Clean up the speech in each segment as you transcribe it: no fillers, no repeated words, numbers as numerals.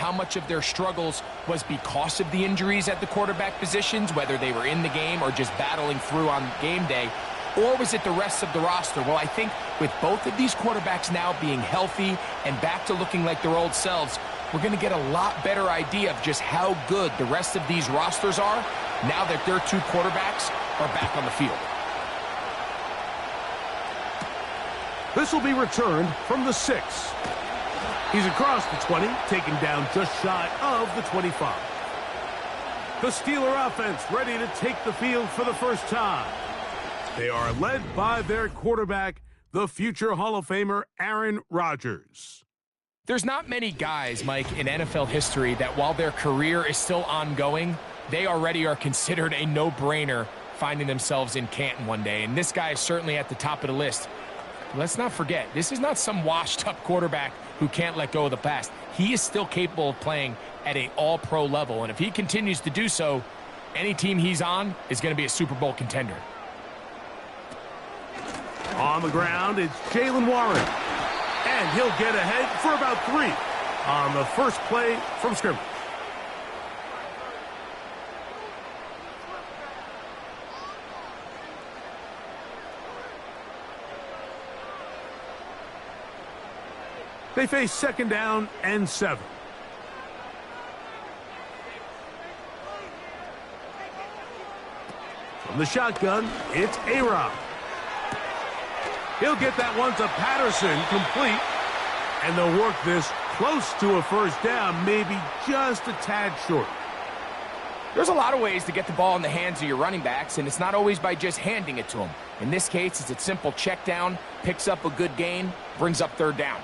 how much of their struggles was because of the injuries at the quarterback positions, whether they were in the game or just battling through on game day, or was it the rest of the roster? Well, I think with both of these quarterbacks now being healthy and back to looking like their old selves, we're going to get a lot better idea of just how good the rest of these rosters are now that their two quarterbacks are back on the field. This will be returned from the 6. He's across the 20, taken down just shy of the 25. The Steeler offense ready to take the field for the first time. They are led by their quarterback, the future Hall of Famer Aaron Rodgers. There's not many guys, Mike, in NFL history that while their career is still ongoing, they already are considered a no-brainer finding themselves in Canton one day. And this guy is certainly at the top of the list. Let's not forget, this is not some washed-up quarterback who can't let go of the past. He is still capable of playing at an all-pro level. And if he continues to do so, any team he's on is going to be a Super Bowl contender. On the ground, it's Jaylen Warren. And he'll get ahead for about 3 on the first play from scrimmage. They face 2nd down and 7. From the shotgun, it's A-Rod. He'll get that one to Patterson, complete. And they'll work this close to a first down, maybe just a tad short. There's a lot of ways to get the ball in the hands of your running backs, and it's not always by just handing it to them. In this case, it's a simple check down, picks up a good gain, brings up 3rd down.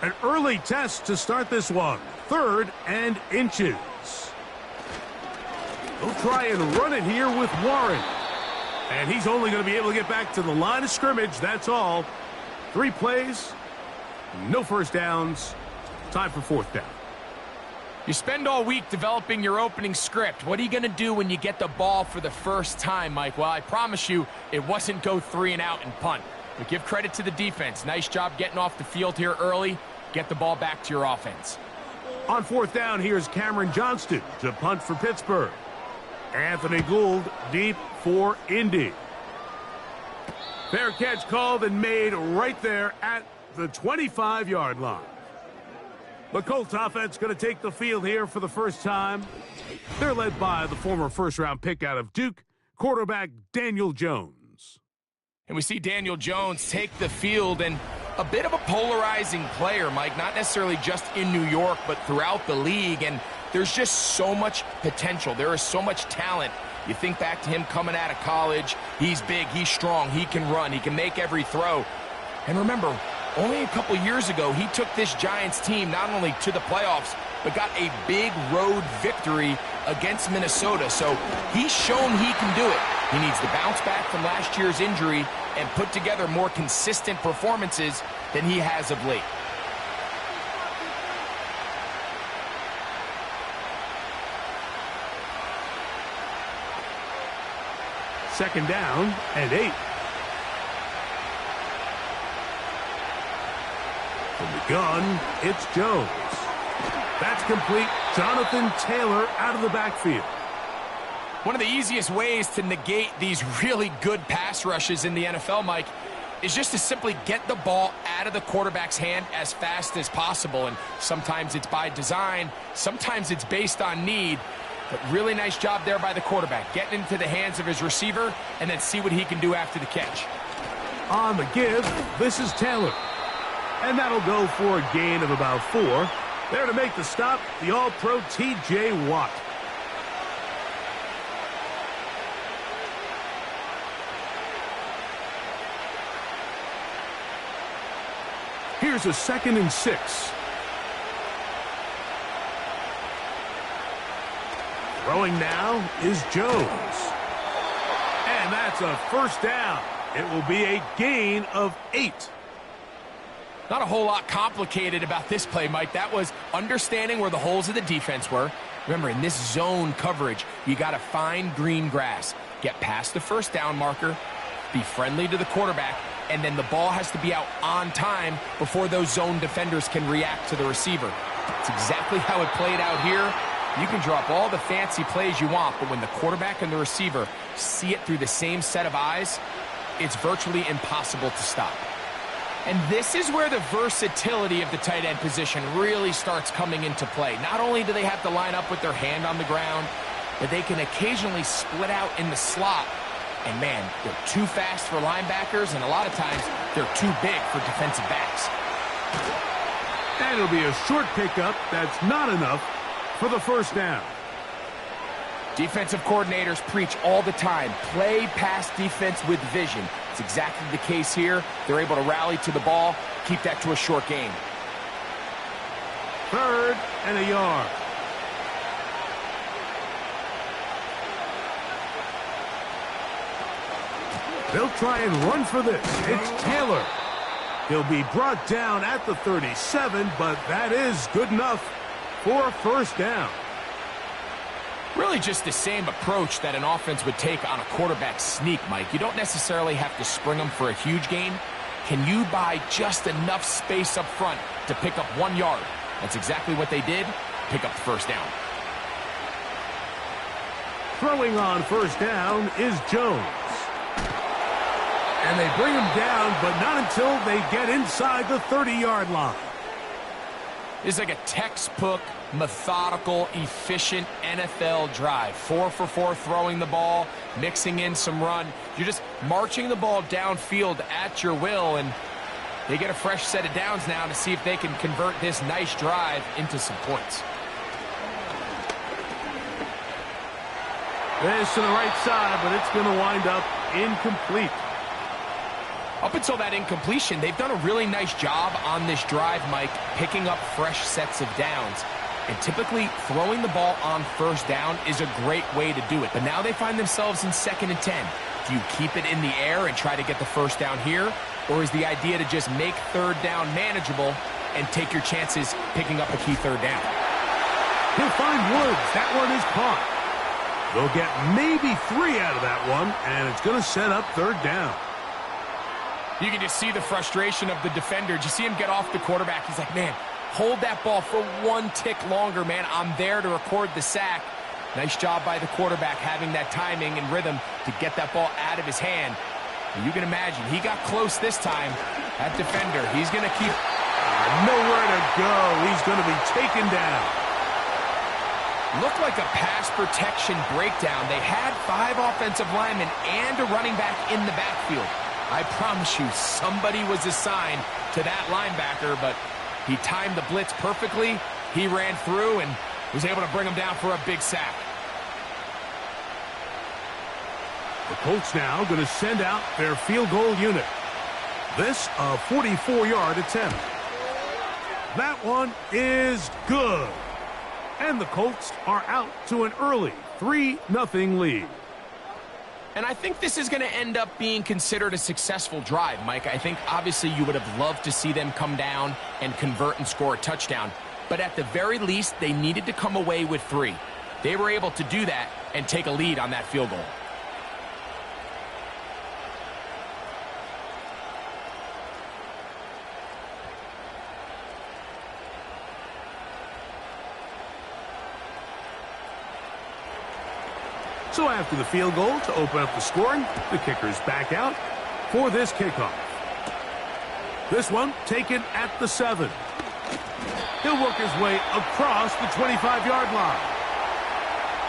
An early test to start this one. 3rd and inches. They'll try and run it here with Warren. And he's only going to be able to get back to the line of scrimmage, that's all. 3 plays, no first downs, time for 4th down. You spend all week developing your opening script. What are you going to do when you get the ball for the first time, Mike? Well, I promise you it wasn't go 3 and out and punt. But give credit to the defense. Nice job getting off the field here early. Get the ball back to your offense. On 4th down, here's Cameron Johnston to punt for Pittsburgh. Anthony Gould deep for Indy. Fair catch called and made right there at the 25-yard line. The Colts offense going to take the field here for the first time. They're led by the former first-round pick out of Duke, quarterback Daniel Jones. And we see Daniel Jones take the field, and a bit of a polarizing player, Mike, not necessarily just in New York, but throughout the league. And there's just so much potential. There is so much talent. You think back to him coming out of college. He's big, he's strong, he can run, he can make every throw. And remember, only a couple years ago, he took this Giants team not only to the playoffs, but got a big road victory against Minnesota. So he's shown he can do it. He needs to bounce back from last year's injury and put together more consistent performances than he has of late. Second down and 8. From the gun, it's Jones. That's complete. Jonathan Taylor out of the backfield. One of the easiest ways to negate these really good pass rushes in the NFL, Mike, is just to simply get the ball out of the quarterback's hand as fast as possible. And sometimes it's by design, sometimes it's based on need. But really nice job there by the quarterback, getting into the hands of his receiver and then see what he can do after the catch. On the give, this is Taylor. And that'll go for a gain of about 4. There to make the stop, the All-Pro T.J. Watt. Here's a 2nd and 6. Throwing now is Jones. And that's a first down. It will be a gain of 8. Not a whole lot complicated about this play, Mike. That was understanding where the holes of the defense were. Remember, in this zone coverage, you got to find green grass, get past the first down marker, be friendly to the quarterback, and then the ball has to be out on time before those zone defenders can react to the receiver. It's exactly how it played out here. You can draw up all the fancy plays you want, but when the quarterback and the receiver see it through the same set of eyes, it's virtually impossible to stop. And this is where the versatility of the tight end position really starts coming into play. Not only do they have to line up with their hand on the ground, but they can occasionally split out in the slot. And man, they're too fast for linebackers, and a lot of times they're too big for defensive backs. And it'll be a short pickup that's not enough for the first down. Defensive coordinators preach all the time, play pass defense with vision. It's exactly the case here. They're able to rally to the ball, keep that to a short game. 3rd and a yard. They'll try and run for this. It's Taylor. He'll be brought down at the 37, but that is good enough for a first down. Really just the same approach that an offense would take on a quarterback sneak, Mike. You don't necessarily have to spring them for a huge gain. Can you buy just enough space up front to pick up 1 yard? That's exactly what they did. Pick up the first down. Throwing on first down is Jones. And they bring him down, but not until they get inside the 30-yard line. It's like a textbook, methodical, efficient NFL drive. 4 for 4 throwing the ball, mixing in some run. You're just marching the ball downfield at your will, and they get a fresh set of downs now to see if they can convert this nice drive into some points. This to the right side, but it's going to wind up incomplete. Up until that incompletion, they've done a really nice job on this drive, Mike, picking up fresh sets of downs. And typically, throwing the ball on first down is a great way to do it. But now they find themselves in 2nd and 10. Do you keep it in the air and try to get the first down here? Or is the idea to just make 3rd down manageable and take your chances picking up a key 3rd down? He'll find Woods. That one is caught. They'll get maybe 3 out of that one, and it's going to set up 3rd down. You can just see the frustration of the defender. You see him get off the quarterback. He's like, man, hold that ball for 1 tick longer, man. I'm there to record the sack. Nice job by the quarterback having that timing and rhythm to get that ball out of his hand. And you can imagine, he got close this time. That defender, he's going to keep... nowhere to go. He's going to be taken down. Looked like a pass protection breakdown. They had 5 offensive linemen and a running back in the backfield. I promise you, somebody was assigned to that linebacker, but he timed the blitz perfectly. He ran through and was able to bring him down for a big sack. The Colts now going to send out their field goal unit. This a 44-yard attempt. That one is good. And the Colts are out to an early 3-0 lead. And I think this is going to end up being considered a successful drive, Mike. I think obviously you would have loved to see them come down and convert and score a touchdown. But at the very least, they needed to come away with 3. They were able to do that and take a lead on that field goal. So after the field goal to open up the scoring, the kicker's back out for this kickoff. This one taken at the 7. He'll work his way across the 25-yard line.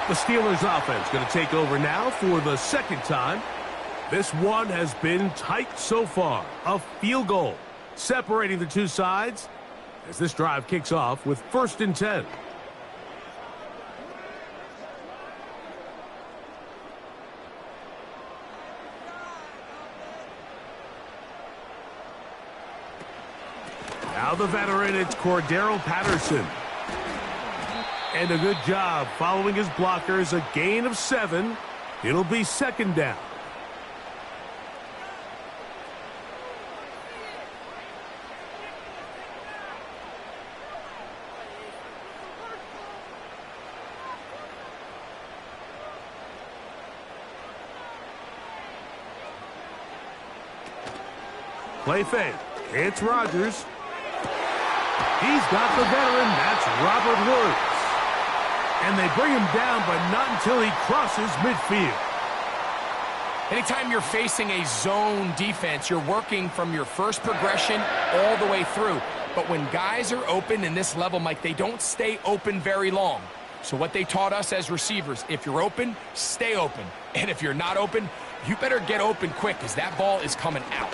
The Steelers offense going to take over now for the 2nd time. This one has been tight so far. A field goal separating the 2 sides as this drive kicks off with 1st and 10. Now the veteran, it's Cordero Patterson. And a good job following his blockers, a gain of 7. It'll be 2nd down. Play fake. It's Rodgers. He's got the veteran. That's Robert Woods. And they bring him down, but not until he crosses midfield. Anytime you're facing a zone defense, you're working from your first progression all the way through. But when guys are open in this level, Mike, they don't stay open very long. So what they taught us as receivers, if you're open, stay open. And if you're not open, you better get open quick because that ball is coming out.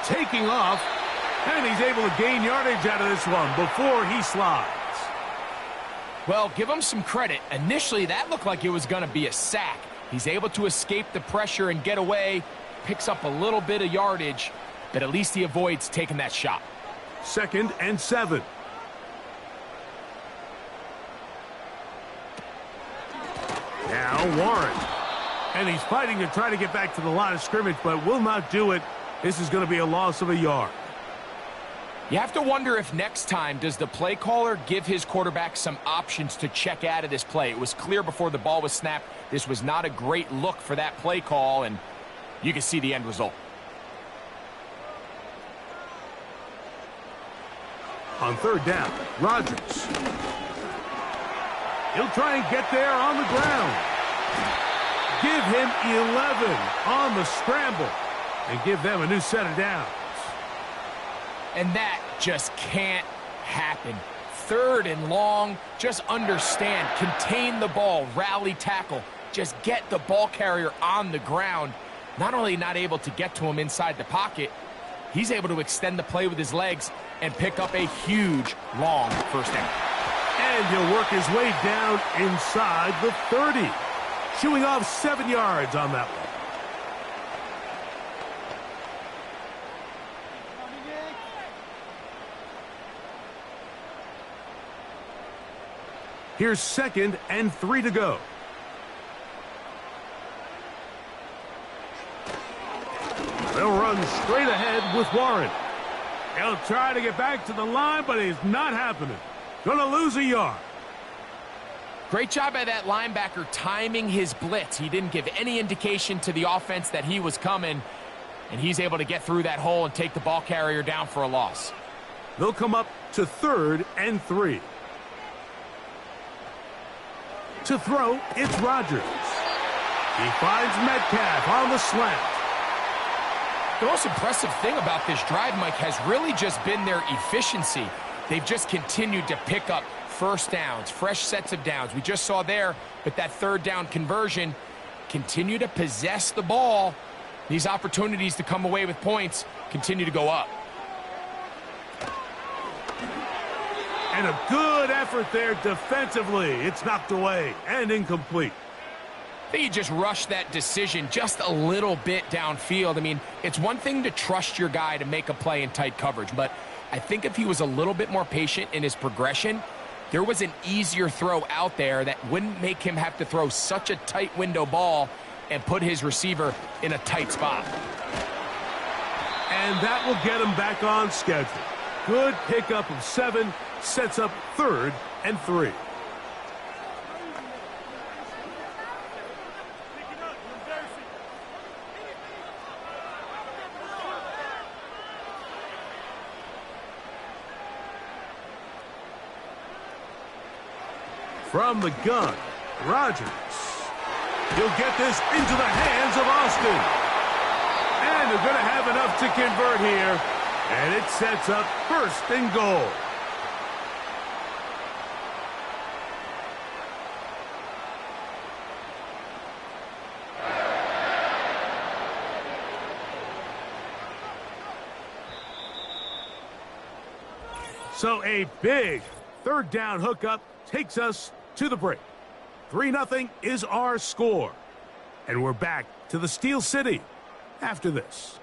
Taking off, and he's able to gain yardage out of this one before he slides. Well, give him some credit. Initially, that looked like it was going to be a sack. He's able to escape the pressure and get away, picks up a little bit of yardage, but at least he avoids taking that shot. 2nd and 7. Now Warren. And he's fighting to try to get back to the line of scrimmage, but will not do it. This is going to be a loss of a yard. You have to wonder if next time, does the play caller give his quarterback some options to check out of this play? It was clear before the ball was snapped. This was not a great look for that play call, and you can see the end result. On 3rd down, Rodgers. He'll try and get there on the ground. Give him 11 on the scramble and give them a new set of downs. And that just can't happen. 3rd and long, just understand, contain the ball, rally tackle, just get the ball carrier on the ground. Not only not able to get to him inside the pocket, he's able to extend the play with his legs and pick up a huge, long first down. And he'll work his way down inside the 30. Shooing off 7 yards on that one. Here's 2nd and 3 to go. They'll run straight ahead with Warren. He'll try to get back to the line, but it's not happening. Gonna lose a yard. Great job by that linebacker timing his blitz. He didn't give any indication to the offense that he was coming, and he's able to get through that hole and take the ball carrier down for a loss. They'll come up to 3rd and 3. To throw, it's Rodgers. He finds Metcalf on the slant. The most impressive thing about this drive, Mike, has really just been their efficiency. They've just continued to pick up first downs, fresh sets of downs. We just saw there with that 3rd down conversion, continue to possess the ball. These opportunities to come away with points continue to go up. And a good effort there defensively. It's knocked away and incomplete. I think he just rushed that decision just a little bit downfield. I mean, it's one thing to trust your guy to make a play in tight coverage, but I think if he was a little bit more patient in his progression, there was an easier throw out there that wouldn't make him have to throw such a tight window ball and put his receiver in a tight spot. And that will get him back on schedule. Good pickup of 7, sets up 3rd and 3. From the gun, Rodgers. He'll get this into the hands of Austin. And they're going to have enough to convert here. And it sets up 1st and goal. So a big 3rd down hookup takes us to the break. 3-0 is our score. And we're back to the Steel City after this.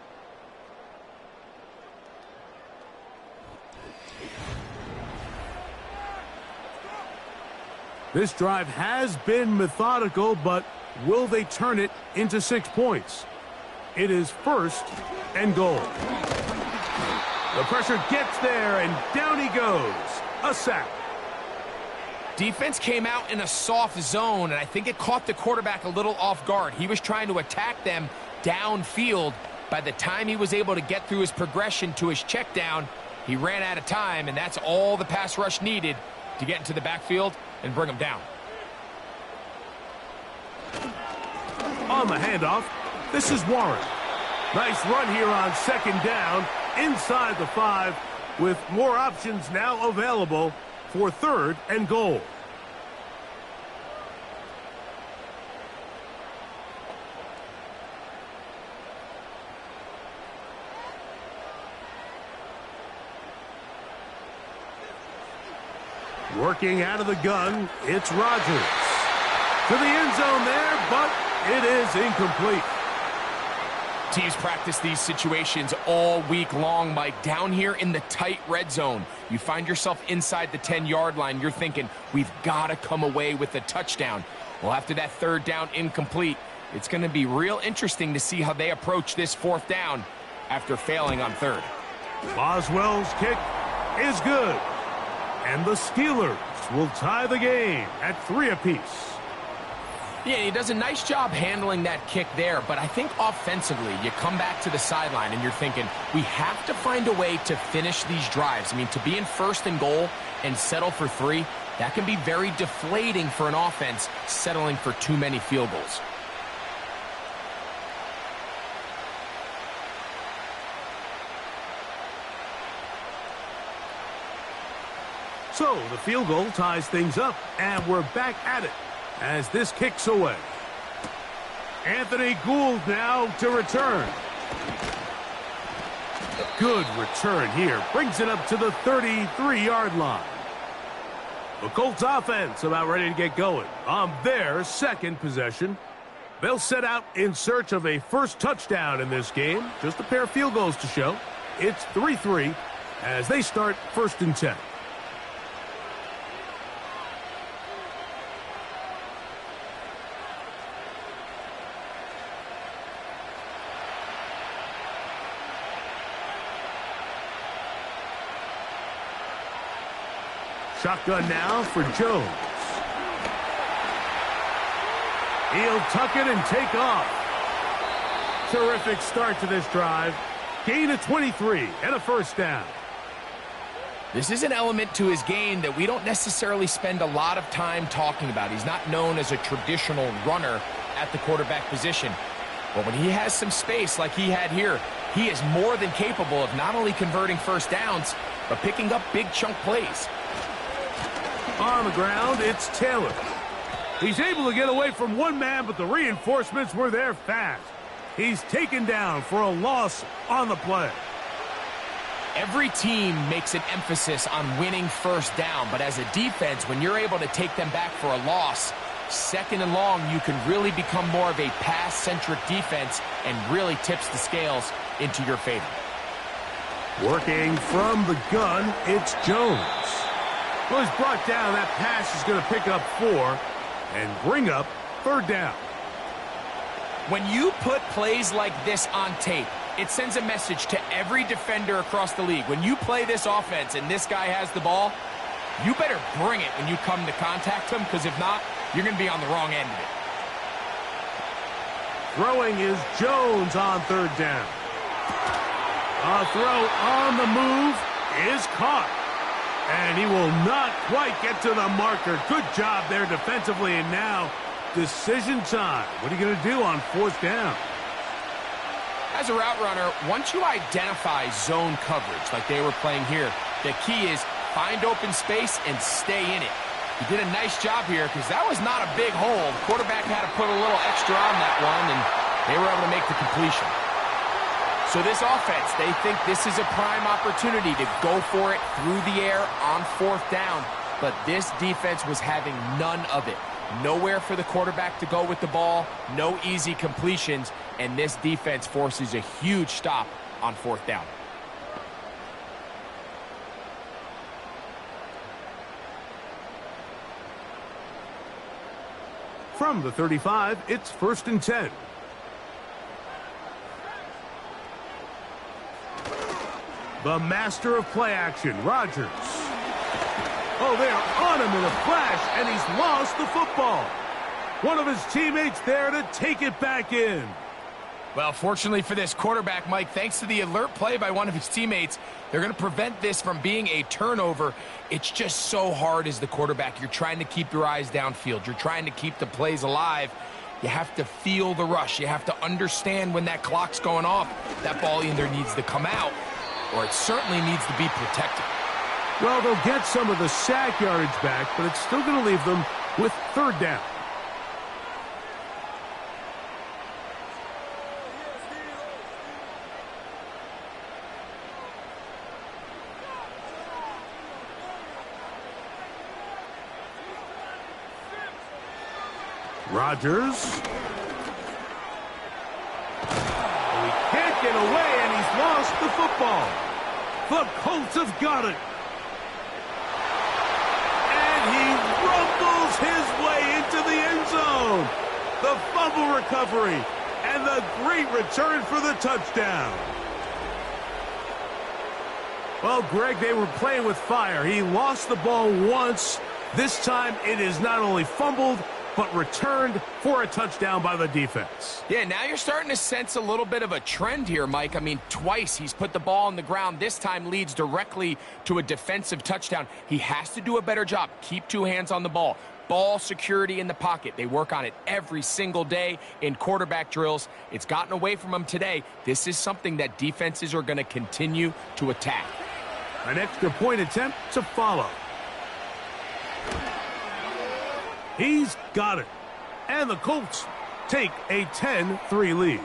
This drive has been methodical, but will they turn it into 6 points? It is 1st and goal. The pressure gets there, and down he goes. A sack. Defense came out in a soft zone, and I think it caught the quarterback a little off guard. He was trying to attack them downfield. By the time he was able to get through his progression to his check down, He ran out of time, and that's all the pass rush needed to get into the backfield and bring him down. On the handoff, this is Warren. Nice run here on second down inside the 5 with more options now available for 3rd and goal. Working out of the gun, it's Rodgers. To the end zone there, but it is incomplete. Teams practice these situations all week long, Mike. Down here in the tight red zone, you find yourself inside the 10-yard line. You're thinking, we've got to come away with a touchdown. Well, after that 3rd down incomplete, it's going to be real interesting to see how they approach this 4th down after failing on 3rd. Boswell's kick is good. And the Steelers will tie the game at 3 apiece. Yeah, he does a nice job handling that kick there, but I think offensively, you come back to the sideline and you're thinking, we have to find a way to finish these drives. I mean, to be in 1st and goal and settle for 3, that can be very deflating for an offense settling for too many field goals. So the field goal ties things up, and we're back at it as this kicks away. Anthony Gould now to return. Good return here. Brings it up to the 33-yard line. The Colts offense about ready to get going on their 2nd possession. They'll set out in search of a first touchdown in this game. Just a pair of field goals to show. It's 3-3 as they start 1st and 10. Shotgun now for Jones. He'll tuck it and take off. Terrific start to this drive. Gain of 23 and a 1st down. This is an element to his game that we don't necessarily spend a lot of time talking about. He's not known as a traditional runner at the quarterback position. But when he has some space like he had here, he is more than capable of not only converting 1st downs, but picking up big chunk plays. On the ground, it's Taylor. He's able to get away from one man, but the reinforcements were there fast. He's taken down for a loss on the play. Every team makes an emphasis on winning 1st down, but as a defense, when you're able to take them back for a loss, 2nd and long, you can really become more of a pass-centric defense and really tips the scales into your favor. Working from the gun, it's Jones. Well, he's brought down. That pass is going to pick up 4 and bring up 3rd down. When you put plays like this on tape, it sends a message to every defender across the league. When you play this offense and this guy has the ball, you better bring it when you come to contact him, because if not, you're going to be on the wrong end of it. Throwing is Jones on 3rd down. A throw on the move is caught. And he will not quite get to the marker. Good job there defensively, and now decision time. What are you going to do on 4th down? As a route runner, once you identify zone coverage like they were playing here, the key is find open space and stay in it. He did a nice job here because that was not a big hole. The quarterback had to put a little extra on that one, and they were able to make the completion. So this offense, they think this is a prime opportunity to go for it through the air on 4th down. But this defense was having none of it. Nowhere for the quarterback to go with the ball, no easy completions, and this defense forces a huge stop on 4th down. From the 35, it's 1st and 10. The master of play action, Rodgers. Oh, they're on him in a flash, and he's lost the football. One of his teammates there to take it back in. Well, fortunately for this quarterback, Mike, thanks to the alert play by one of his teammates, they're going to prevent this from being a turnover. It's just so hard as the quarterback. You're trying to keep your eyes downfield. You're trying to keep the plays alive. You have to feel the rush. You have to understand when that clock's going off. That ball either needs to come out or it certainly needs to be protected. Well, they'll get some of the sack yardage back, but it's still going to leave them with third down. Rodgers. He can't get away, and he's lost the football. The Colts have got it. And he rumbles his way into the end zone. The fumble recovery and the great return for the touchdown. Well, Greg, they were playing with fire. He lost the ball once. This time it is not only fumbled, but returned for a touchdown by the defense. Yeah, now you're starting to sense a little bit of a trend here, Mike. I mean, twice he's put the ball on the ground. This time leads directly to a defensive touchdown. He has to do a better job. Keep two hands on the ball. Ball security in the pocket. They work on it every single day in quarterback drills. It's gotten away from him today. This is something that defenses are going to continue to attack. An extra point attempt to follow. He's got it. And the Colts take a 10-3 lead.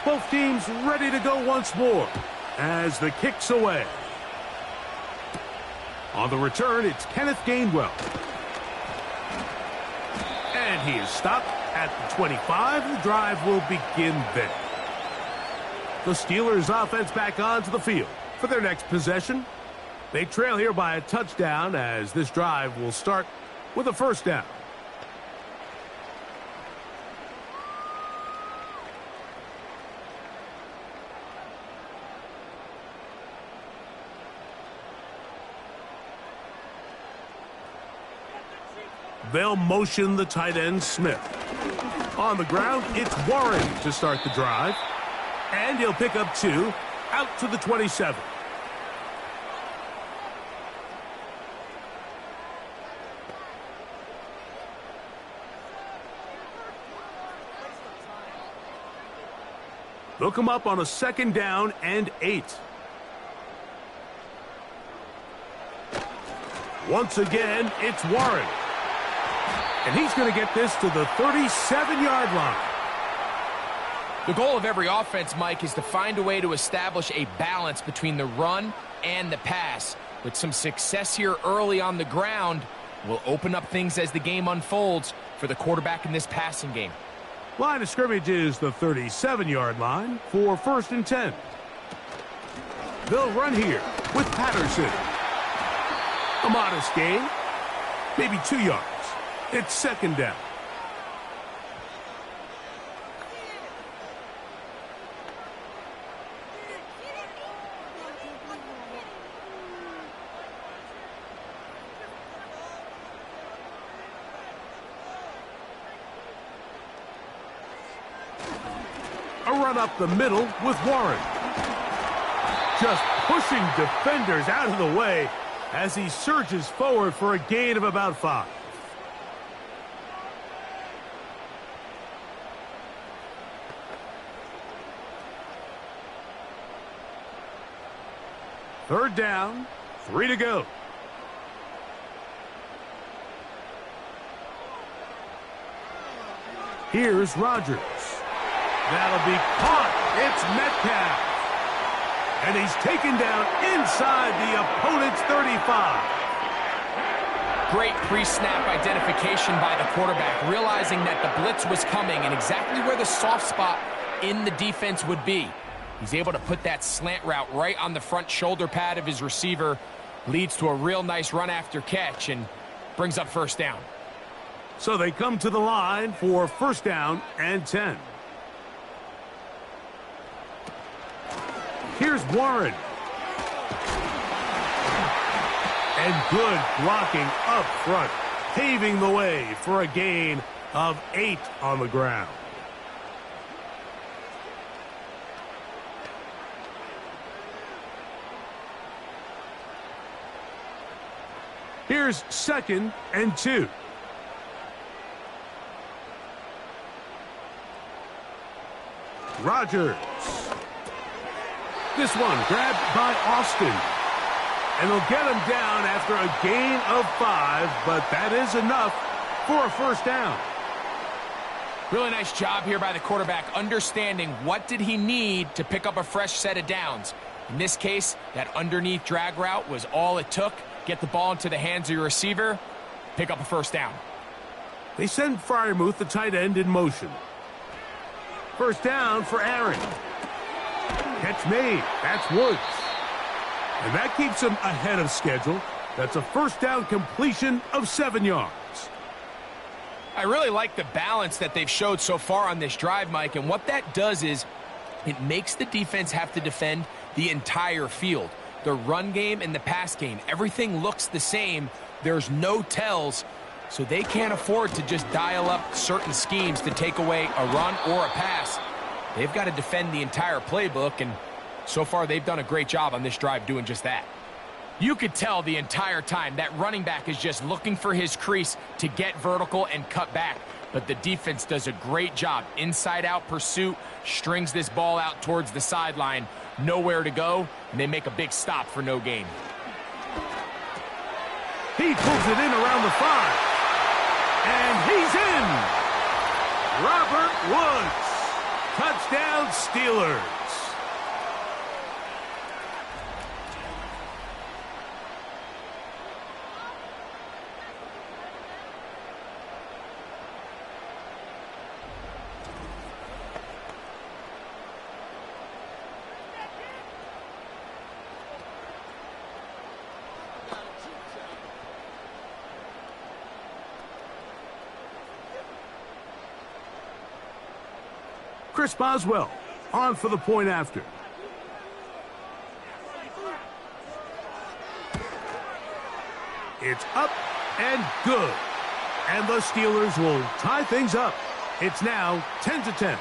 Both teams ready to go once more as the kick's away. On the return, it's Kenneth Gainwell. And he is stopped at the 25. The drive will begin there. The Steelers offense back onto the field for their next possession. They trail here by a touchdown as this drive will start with a first down. They'll motion the tight end, Smith. On the ground, it's Warren to start the drive. And he'll pick up 2 out to the 27. They'll come up on a second down and 8. Once again, it's Warren. And he's going to get this to the 37-yard line. The goal of every offense, Mike, is to find a way to establish a balance between the run and the pass. With some success here early on the ground, will open up things as the game unfolds for the quarterback in this passing game. Line of scrimmage is the 37-yard line for 1st and 10. They'll run here with Patterson. A modest gain, maybe 2 yards. It's second down. A run up the middle with Warren. Just pushing defenders out of the way as he surges forward for a gain of about 5. Third down, 3 to go. Here's Rodgers. That'll be caught. It's Metcalf. And he's taken down inside the opponent's 35. Great pre-snap identification by the quarterback, realizing that the blitz was coming and exactly where the soft spot in the defense would be. He's able to put that slant route right on the front shoulder pad of his receiver, leads to a real nice run after catch, and brings up first down. So they come to the line for first down and 10. Here's Warren. And good blocking up front, paving the way for a gain of 8 on the ground. Here's second and 2. Rodgers. This one grabbed by Austin. And they'll get him down after a gain of 5, but that is enough for a first down. Really nice job here by the quarterback, understanding what did he need to pick up a fresh set of downs. In this case, that underneath drag route was all it took. Get the ball into the hands of your receiver, pick up a first down. They send Freiermuth, the tight end, in motion. First down for Aaron. Catch made. That's Woods. And that keeps him ahead of schedule. That's a first down completion of 7 yards. I really like the balance that they've showed so far on this drive, Mike, and what that does is it makes the defense have to defend the entire field. The run game and the pass game, everything looks the same. There's no tells, so they can't afford to just dial up certain schemes to take away a run or a pass. They've got to defend the entire playbook, and so far they've done a great job on this drive doing just that. You could tell the entire time that running back is just looking for his crease to get vertical and cut back. But the defense does a great job. Inside-out pursuit, strings this ball out towards the sideline, nowhere to go, and they make a big stop for no gain. He pulls it in around the 5. And he's in! Robert Woods. Touchdown, Steelers. Chris Boswell on for the point after. It's up and good. And the Steelers will tie things up. It's now 10-10.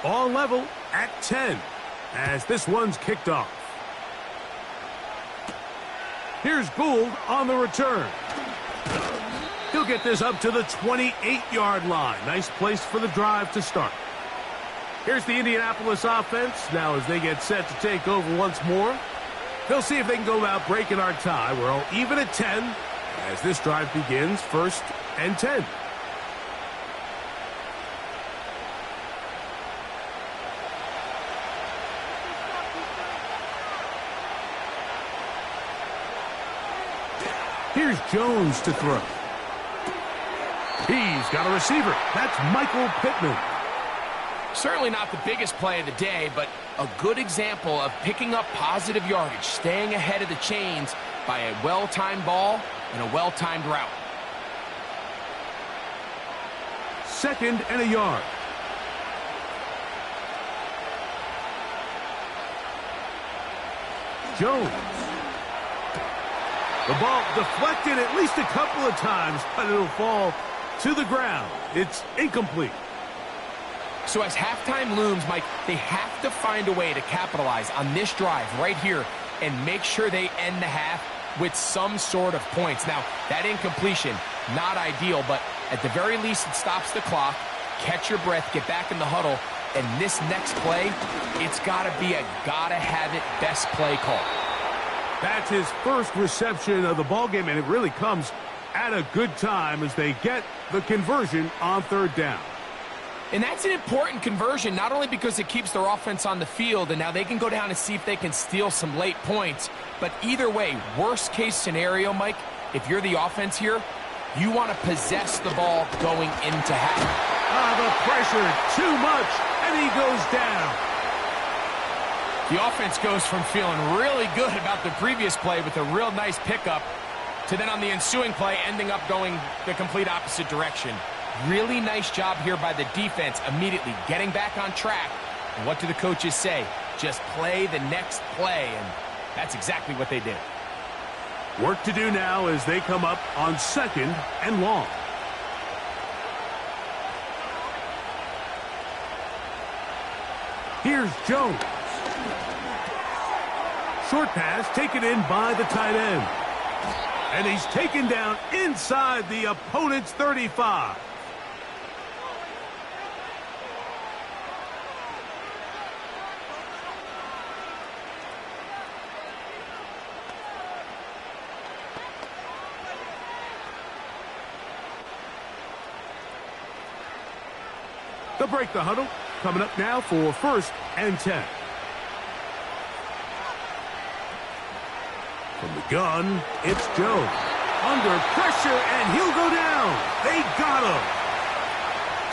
All level at 10 as this one's kicked off. Here's Gould on the return. He'll get this up to the 28-yard line. Nice place for the drive to start. Here's the Indianapolis offense. Now as they get set to take over once more, they'll see if they can go about breaking our tie. We're all even at 10 as this drive begins, first and 10. Here's Jones to throw. He's got a receiver. That's Michael Pittman. Certainly not the biggest play of the day, but a good example of picking up positive yardage, staying ahead of the chains by a well-timed ball and a well-timed route. Second and a yard. Jones. The ball deflected at least a couple of times, but it'll fall to the ground. It's incomplete. So as halftime looms, Mike, they have to find a way to capitalize on this drive right here and make sure they end the half with some sort of points. Now, that incompletion, not ideal, but at the very least it stops the clock, catch your breath, get back in the huddle, and this next play, it's got to be a gotta-have-it best play call. That's his first reception of the ballgame, and it really comes at a good time as they get the conversion on third down. And that's an important conversion, not only because it keeps their offense on the field, and now they can go down and see if they can steal some late points, but either way, worst case scenario, Mike, if you're the offense here, you want to possess the ball going into half. The pressure, too much, and he goes down. The offense goes from feeling really good about the previous play with a real nice pickup to then on the ensuing play ending up going the complete opposite direction. Really nice job here by the defense, immediately getting back on track. And what do the coaches say? Just play the next play, and that's exactly what they did. Work to do now as they come up on 2nd and long. Here's Jones. Short pass taken in by the tight end. And he's taken down inside the opponent's 35. They'll break the huddle. Coming up now for 1st and 10. From the gun, it's Jones. Under pressure, and he'll go down. They got him.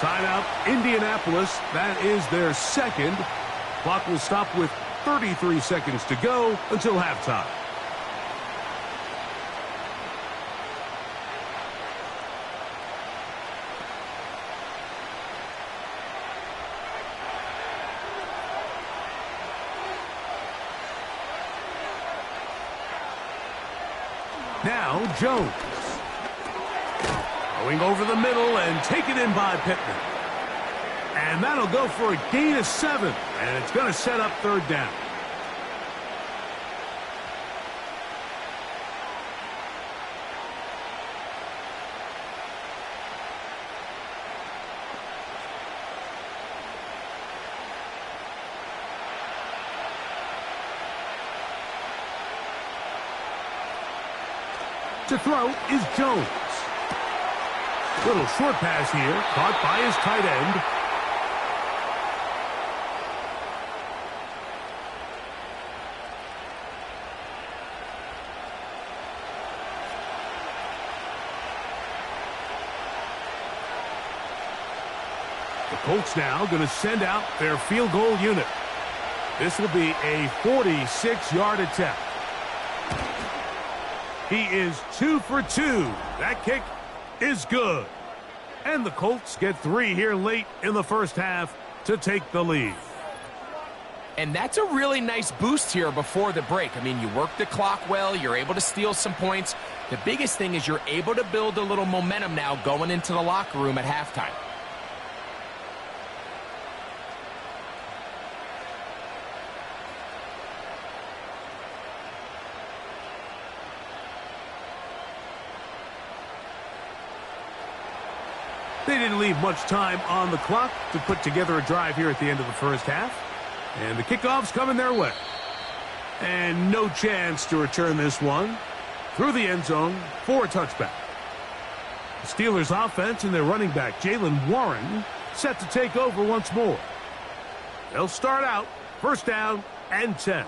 Timeout, Indianapolis. That is their 2nd. Clock will stop with 33 seconds to go until halftime. Now Jones. Going over the middle and taken in by Pittman. And that'll go for a gain of 7. And it's going to set up third down. To throw is Jones. Little short pass here, caught by his tight end. The Colts now going to send out their field goal unit. This will be a 46-yard attempt. He is 2 for 2. That kick is good. And the Colts get 3 here late in the first half to take the lead. And that's a really nice boost here before the break. I mean, you work the clock well. You're able to steal some points. The biggest thing is you're able to build a little momentum now going into the locker room at halftime. They didn't leave much time on the clock to put together a drive here at the end of the first half. And the kickoff's coming their way. And no chance to return this one through the end zone for a touchback. The Steelers offense and their running back, Jaylen Warren, set to take over once more. They'll start out 1st down and 10.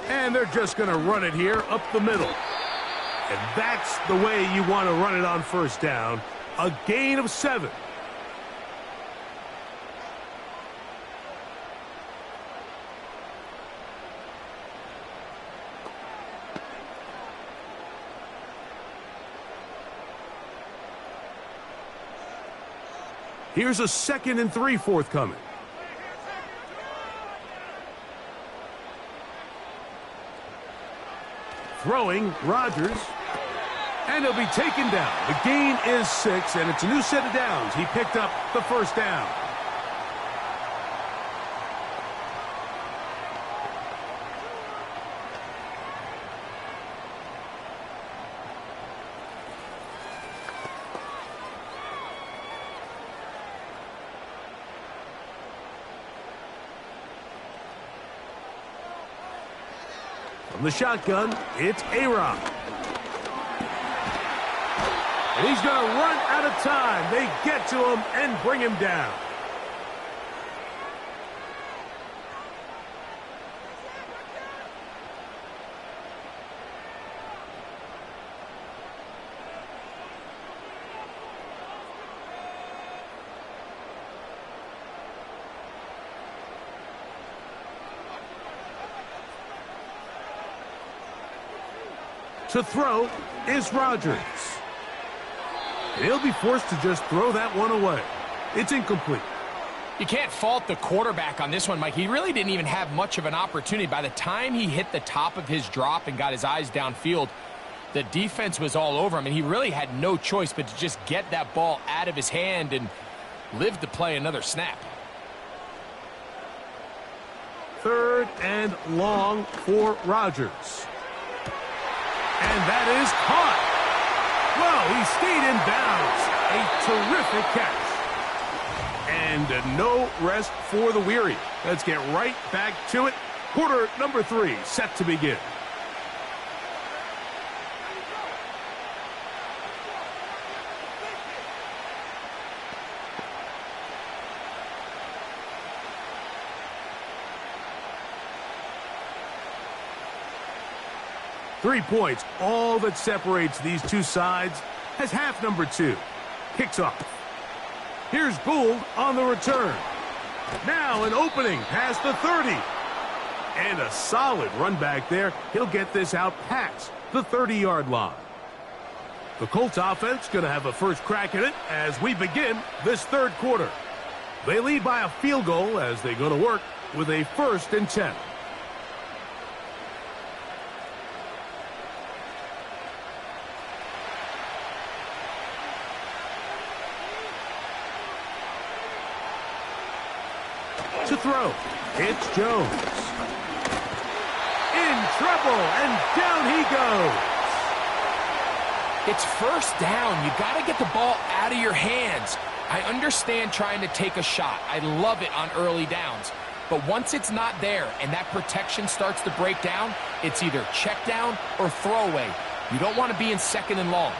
And they're just going to run it here up the middle. And that's the way you want to run it on 1st down. A gain of 7. Here's a 2nd and 3 forthcoming. Throwing, Rodgers. And he'll be taken down. The gain is 6, and it's a new set of downs. He picked up the first down. From the shotgun, it's A-Rod. And he's going to run out of time. They get to him and bring him down. To throw is Rodgers. He'll be forced to just throw that one away. It's incomplete. You can't fault the quarterback on this one, Mike. He really didn't even have much of an opportunity. By the time he hit the top of his drop and got his eyes downfield, the defense was all over him, and he really had no choice but to just get that ball out of his hand and live to play another snap. 3rd and long for Rodgers. And that is caught. Well, he stayed in bounds. A terrific catch. And no rest for the weary. Let's get right back to it. Quarter number 3 set to begin. Three points, all that separates these two sides, as half number 2 kicks off. Here's Gould on the return. Now an opening past the 30. And a solid run back there. He'll get this out past the 30-yard line. The Colts offense going to have a first crack at it as we begin this third quarter. They lead by a field goal as they go to work with a 1st and 10. To throw, it's Jones. In trouble, and down he goes. It's first down. You got to get the ball out of your hands. I understand trying to take a shot. I love it on early downs. But once it's not there and that protection starts to break down, it's either check down or throwaway. You don't want to be in 2nd and long.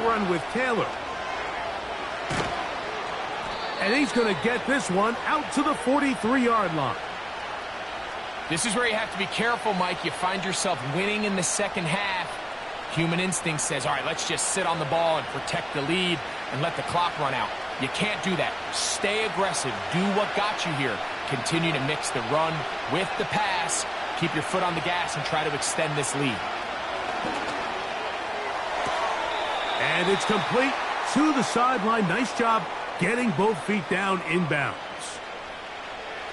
Run with Taylor. And he's going to get this one out to the 43-yard line. This is where you have to be careful, Mike. You find yourself winning in the second half. Human instinct says, all right, let's just sit on the ball and protect the lead and let the clock run out. You can't do that. Stay aggressive. Do what got you here. Continue to mix the run with the pass. Keep your foot on the gas and try to extend this lead. And it's complete to the sideline. Nice job getting both feet down in bounds.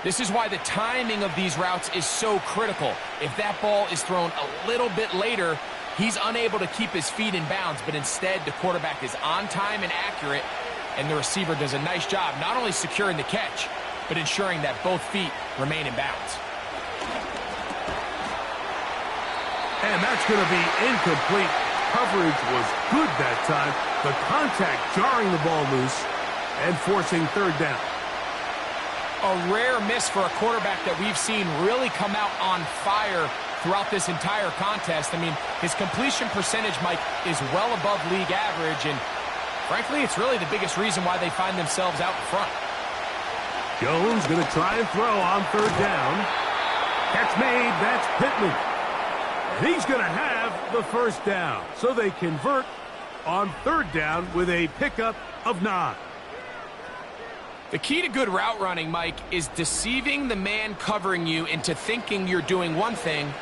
This is why the timing of these routes is so critical. If that ball is thrown a little bit later, he's unable to keep his feet in bounds, but instead the quarterback is on time and accurate, and the receiver does a nice job not only securing the catch, but ensuring that both feet remain in bounds. And that's going to be incomplete. Coverage was good that time. The contact jarring the ball loose and forcing 3rd down. A rare miss for a quarterback that we've seen really come out on fire throughout this entire contest. I mean, his completion percentage, Mike, is well above league average, and frankly, it's really the biggest reason why they find themselves out in front. Jones going to try and throw on 3rd down. Catch made. That's Pittman. And he's going to have the 1st down. So they convert on 3rd down with a pickup of 9. The key to good route running, Mike, is deceiving the man covering you into thinking you're doing one thing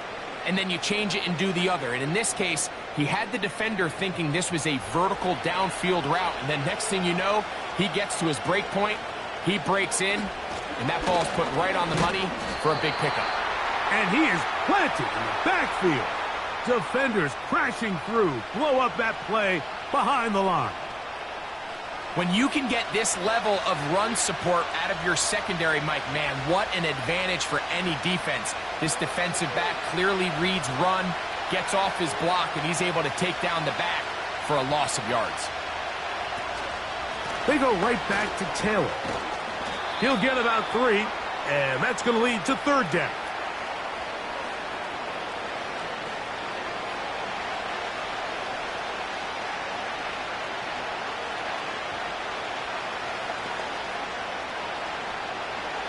and then you change it and do the other. And in this case, he had the defender thinking this was a vertical downfield route, and then next thing you know, he gets to his break point, he breaks in, and that ball's put right on the money for a big pickup. And he is planted in the backfield. Defenders crashing through, blow up that play behind the line. When you can get this level of run support out of your secondary, Mike, man, what an advantage for any defense. This defensive back clearly reads run, gets off his block, and he's able to take down the back for a loss of yards. They go right back to Taylor. He'll get about 3, and that's going to lead to third down.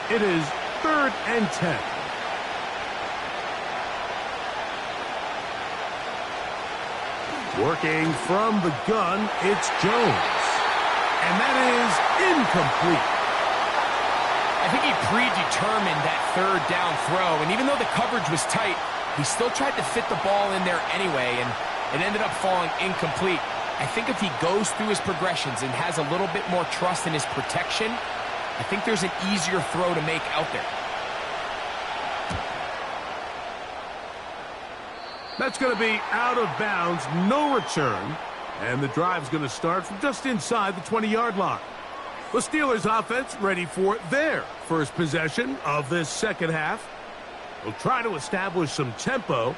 It is 3rd and 10. Working from the gun, it's Jones. And that is incomplete. I think he predetermined that third down throw, and even though the coverage was tight, he still tried to fit the ball in there anyway, and it ended up falling incomplete. I think if he goes through his progressions and has a little bit more trust in his protection, I think there's an easier throw to make out there. That's going to be out of bounds, no return. And the drive's going to start from just inside the 20-yard line. The Steelers offense ready for their first possession of this second half. They'll try to establish some tempo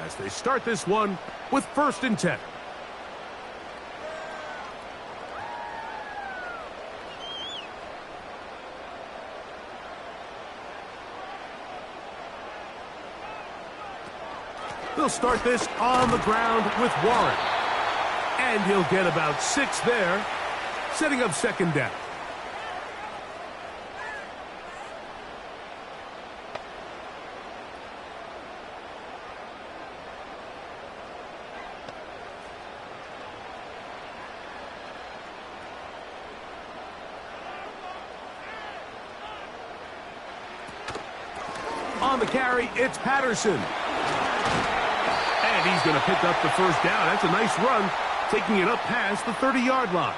as they start this one with 1st and 10. They'll start this on the ground with Warren. And he'll get about 6 there, setting up 2nd down. On the carry, it's Patterson. And he's going to pick up the 1st down. That's a nice run, taking it up past the 30-yard line.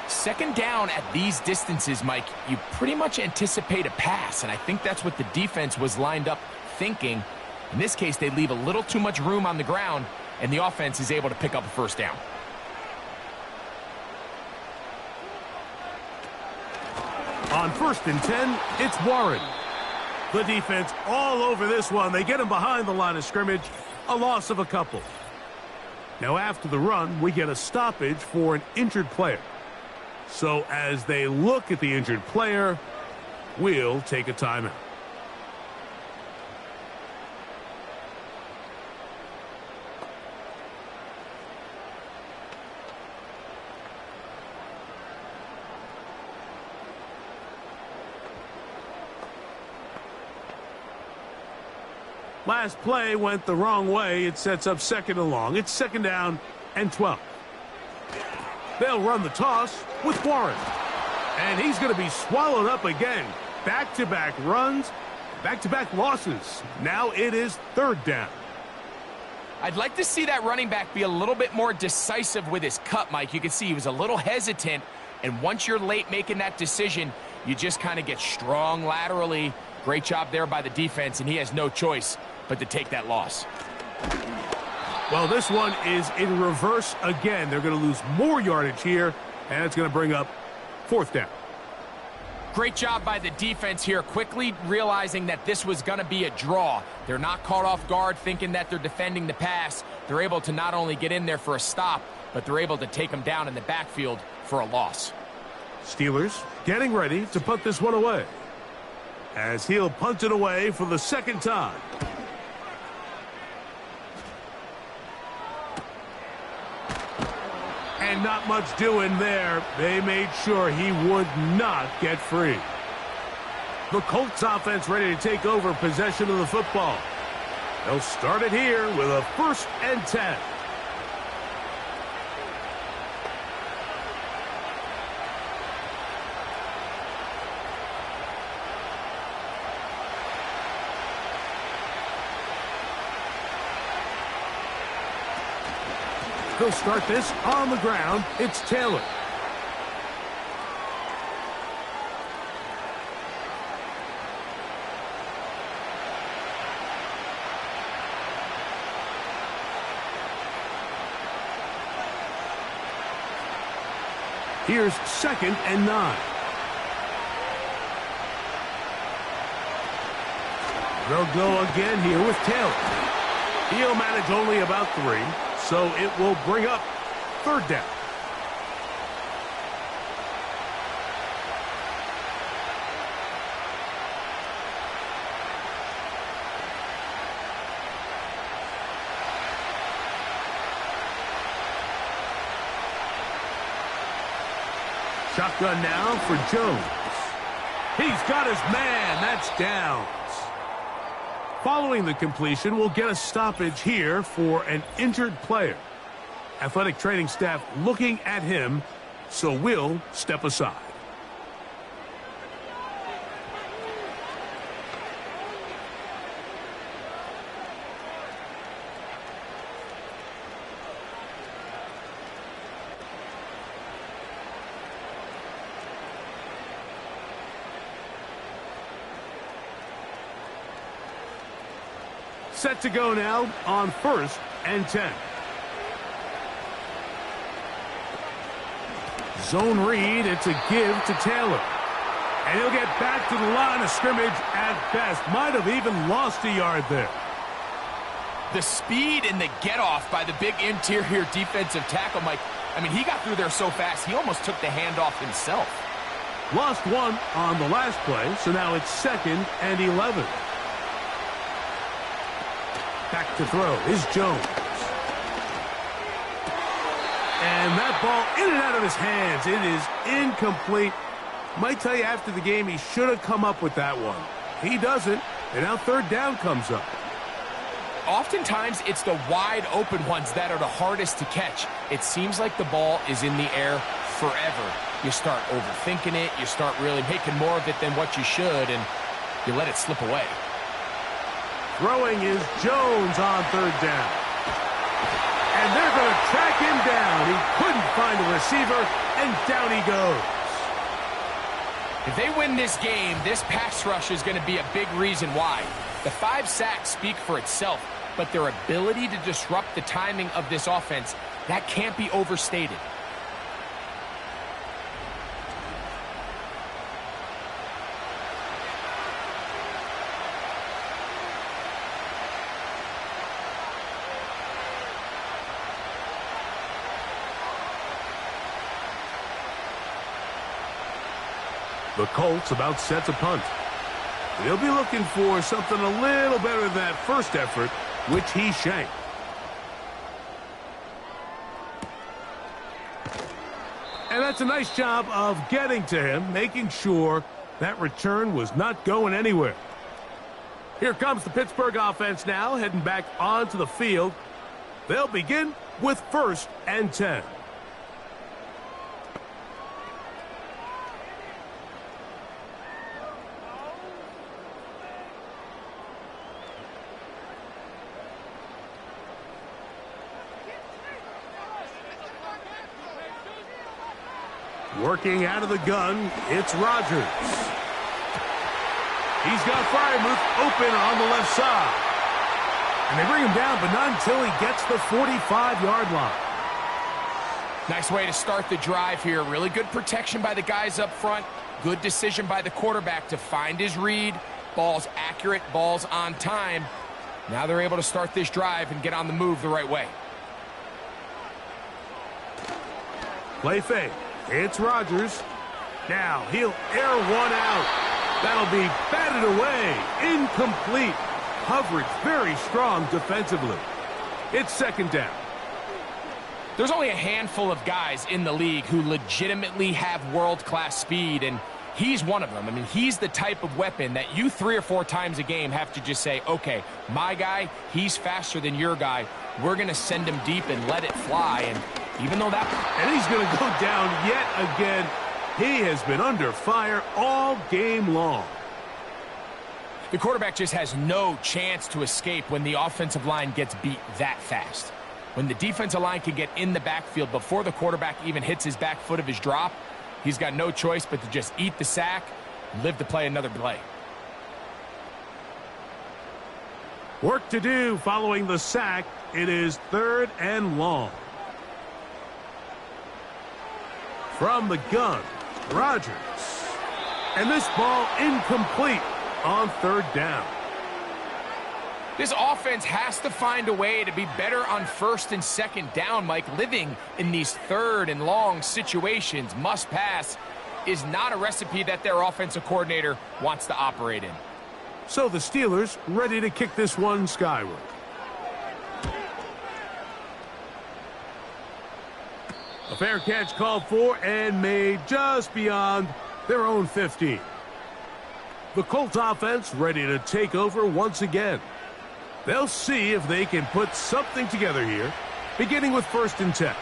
2nd down at these distances, Mike, you pretty much anticipate a pass, and I think that's what the defense was lined up thinking. In this case, they leave a little too much room on the ground, and the offense is able to pick up a 1st down. On 1st and 10, it's Warren. The defense all over this one. They get him behind the line of scrimmage. A loss of a couple. Now after the run, we get a stoppage for an injured player. So as they look at the injured player, we'll take a timeout. Last play went the wrong way. It sets up 2nd and long. It's 2nd down and 12. They'll run the toss with Warren. And he's going to be swallowed up again. Back-to-back runs, back-to-back losses. Now it is 3rd down. I'd like to see that running back be a little bit more decisive with his cut, Mike. You can see he was a little hesitant, and once you're late making that decision, you just kind of get strong laterally. Great job there by the defense, and he has no choice but to take that loss. Well, this one is in reverse again. They're going to lose more yardage here, and it's going to bring up 4th down. Great job by the defense here, quickly realizing that this was going to be a draw. They're not caught off guard thinking that they're defending the pass. They're able to not only get in there for a stop, but they're able to take them down in the backfield for a loss. Steelers getting ready to put this one away, as he'll punt it away for the 2nd time. And not much doing there. They made sure he would not get free. The Colts offense ready to take over possession of the football. They'll start it here with a 1st and 10. He'll start this on the ground. It's Taylor. Here's 2nd and 9. They'll go again here with Taylor. He'll manage only about 3, so it will bring up 3rd down. Shotgun now for Jones. He's got his man. That's downs. Following the completion, we'll get a stoppage here for an injured player. Athletic training staff looking at him, so we'll step aside. Set to go now on 1st and 10. Zone read, it's a give to Taylor. And he'll get back to the line of scrimmage at best. Might have even lost a yard there. The speed and the get-off by the big interior defensive tackle, Mike. I mean, he got through there so fast, he almost took the handoff himself. Lost 1 on the last play, so now it's 2nd and 11. Back to throw is Jones. And that ball in and out of his hands. It is incomplete. Might tell you after the game he should have come up with that one. He doesn't, and now 3rd down comes up. Oftentimes, it's the wide open ones that are the hardest to catch. It seems like the ball is in the air forever. You start overthinking it. You start really making more of it than what you should, and you let it slip away. Throwing is Jones on 3rd down. And they're going to track him down. He couldn't find a receiver, and down he goes. If they win this game, this pass rush is going to be a big reason why. The 5 sacks speak for itself, but their ability to disrupt the timing of this offense, that can't be overstated. The Colts about set to punt. They'll be looking for something a little better than that first effort, which he shanked. And that's a nice job of getting to him, making sure that return was not going anywhere. Here comes the Pittsburgh offense now, heading back onto the field. They'll begin with 1st and 10. Working out of the gun, it's Rodgers. He's got Freiermuth open on the left side. And they bring him down, but not until he gets the 45-yard line. Nice way to start the drive here. Really good protection by the guys up front. Good decision by the quarterback to find his read. Ball's accurate, ball's on time. Now they're able to start this drive and get on the move the right way. Play fake. It's Rodgers. Now he'll air one out. That'll be batted away. Incomplete. Coverage very strong defensively. It's 2nd down. There's only a handful of guys in the league who legitimately have world-class speed, and he's one of them. I mean, he's the type of weapon that you 3 or 4 times a game have to just say, okay, my guy, he's faster than your guy. We're going to send him deep and let it fly. And even though that... And he's going to go down yet again. He has been under fire all game long. The quarterback just has no chance to escape when the offensive line gets beat that fast. When the defensive line can get in the backfield before the quarterback even hits his back foot of his drop, he's got no choice but to just eat the sack and live to play another play. Work to do following the sack. It is 3rd and long. From the gun, Rodgers. And this ball incomplete on 3rd down. This offense has to find a way to be better on 1st and 2nd down, Mike. Living in these 3rd and long situations, must pass, is not a recipe that their offensive coordinator wants to operate in. So the Steelers ready to kick this one skyward. A fair catch called for and made just beyond their own 15. The Colts offense ready to take over once again. They'll see if they can put something together here, beginning with 1st and 10.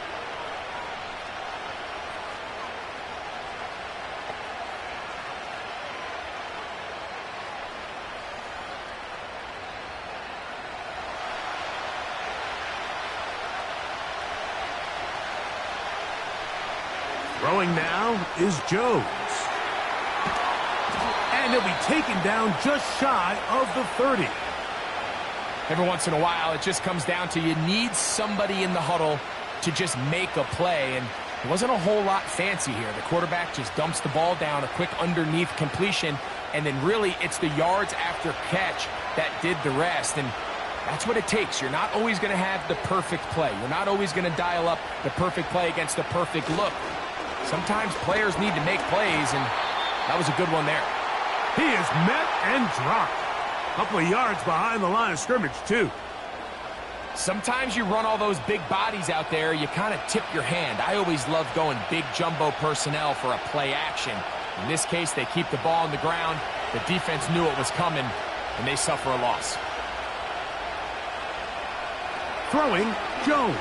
Throwing now is Jones. And he'll be taken down just shy of the 30. Every once in a while, it just comes down to you need somebody in the huddle to just make a play, and it wasn't a whole lot fancy here. The quarterback just dumps the ball down, a quick underneath completion, and then really it's the yards after catch that did the rest, and that's what it takes. You're not always going to have the perfect play. You're not always going to dial up the perfect play against the perfect look. Sometimes players need to make plays, and that was a good one there. He is met and dropped. A couple of yards behind the line of scrimmage, too. Sometimes you run all those big bodies out there, you kind of tip your hand. I always love going big jumbo personnel for a play action. In this case, they keep the ball on the ground. The defense knew it was coming, and they suffer a loss. Throwing, Jones.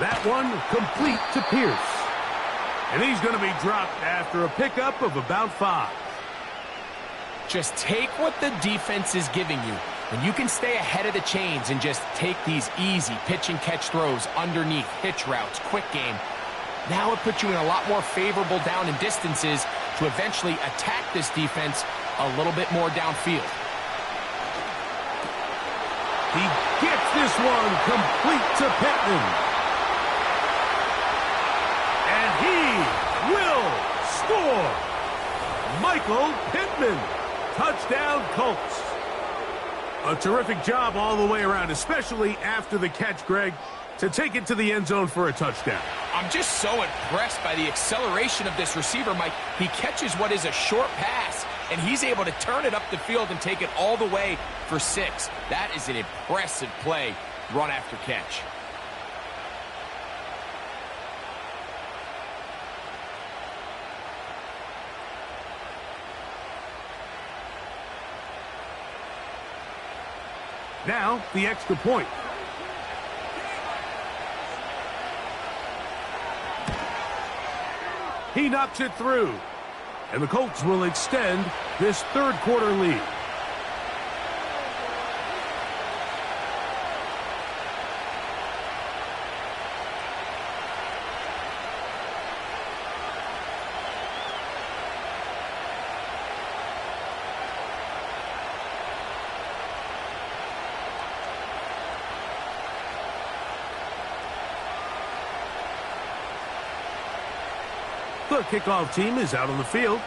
That one complete to Pierce. And he's going to be dropped after a pickup of about 5. Just take what the defense is giving you. When you can stay ahead of the chains and just take these easy pitch and catch throws underneath, hitch routes, quick game, now it puts you in a lot more favorable down and distances to eventually attack this defense a little bit more downfield. He gets this one complete to Pittman. And he will score. Michael Pittman. Touchdown, Colts. A terrific job all the way around, especially after the catch, Greg, to take it to the end zone for a touchdown. I'm just so impressed by the acceleration of this receiver, Mike. He catches what is a short pass, and he's able to turn it up the field and take it all the way for 6. That is an impressive play, run after catch. Now, the extra point. He knocks it through. And the Colts will extend this 3rd quarter lead. The kickoff team is out on the field,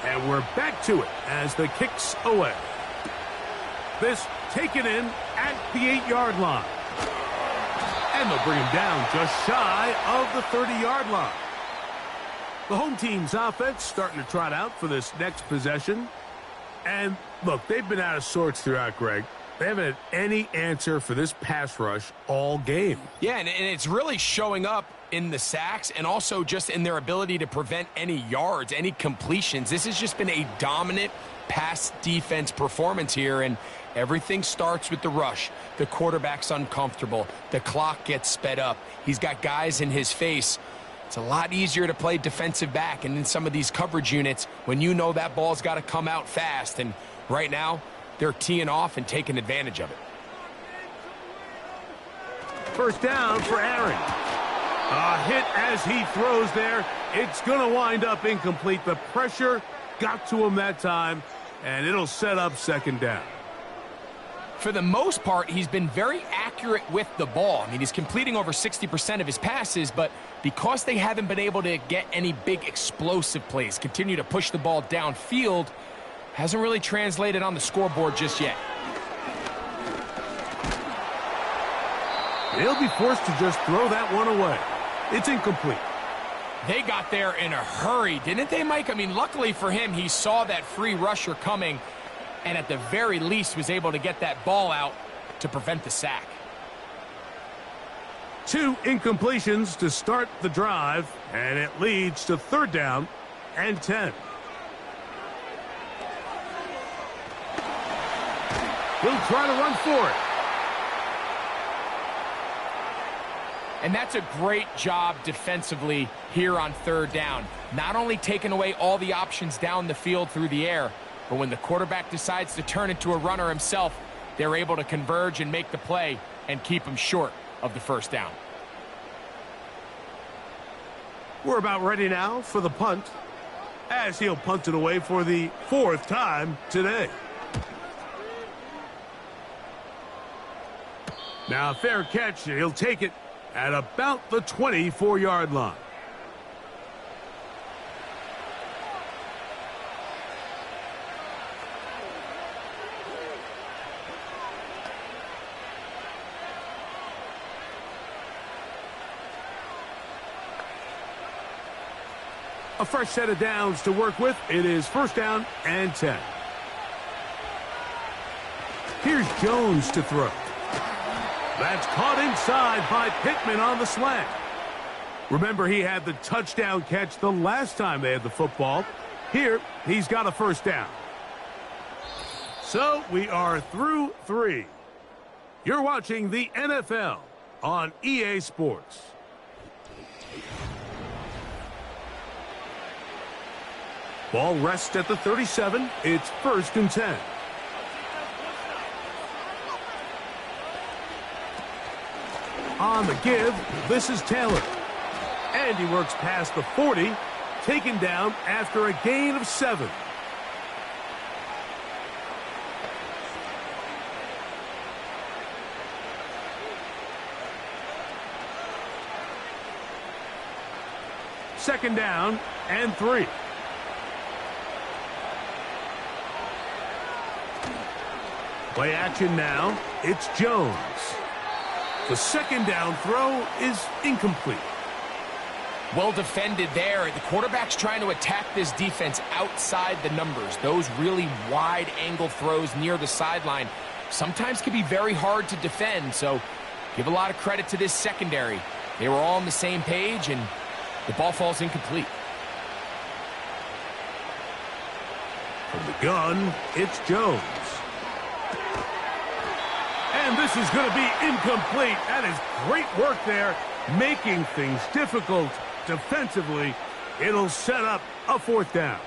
and we're back to it as the kick's away. This taken in at the 8-yard line. And they'll bring him down just shy of the 30-yard line. The home team's offense starting to trot out for this next possession. And, look, they've been out of sorts throughout, Greg. They haven't had any answer for this pass rush all game. Yeah, and it's really showing up in the sacks and also just in their ability to prevent any yards, any completions. This has just been a dominant pass defense performance here, and everything starts with the rush. The quarterback's uncomfortable. The clock gets sped up. He's got guys in his face. It's a lot easier to play defensive back and in some of these coverage units when you know that ball's got to come out fast, and right now they're teeing off and taking advantage of it. first down for Aaron. A hit as he throws there. It's going to wind up incomplete. The pressure got to him that time, and it'll set up second down. For the most part, he's been very accurate with the ball. I mean, he's completing over 60% of his passes, but because they haven't been able to get any big explosive plays, continue to push the ball downfield, hasn't really translated on the scoreboard just yet. They'll be forced to just throw that one away. It's incomplete. They got there in a hurry, didn't they, Mike? I mean, luckily for him, he saw that free rusher coming, and at the very least was able to get that ball out to prevent the sack. 2 incompletions to start the drive, and it leads to third down and 10. He'll try to run for it. And that's a great job defensively here on third down. Not only taking away all the options down the field through the air, but when the quarterback decides to turn into a runner himself, they're able to converge and make the play and keep him short of the first down. We're about ready now for the punt, as he'll punt it away for the 4th time today. Now, fair catch, and he'll take it at about the 24-yard line. A fresh set of downs to work with. It is first down and 10. Here's Jones to throw. That's caught inside by Pittman on the slant. Remember, he had the touchdown catch the last time they had the football. Here, he's got a first down. So we are through 3. You're watching the NFL on EA Sports. Ball rests at the 37. It's first and 10. On the give, this is Taylor. And he works past the 40, taken down after a gain of 7. Second down and 3. Play action now. It's Jones. The second down throw is incomplete. Well defended there. The quarterback's trying to attack this defense outside the numbers. Those really wide angle throws near the sideline sometimes can be very hard to defend. So give a lot of credit to this secondary. They were all on the same page, and the ball falls incomplete. From the gun, it's Jones. And this is going to be incomplete. That is great work there, making things difficult defensively. It'll set up a fourth down.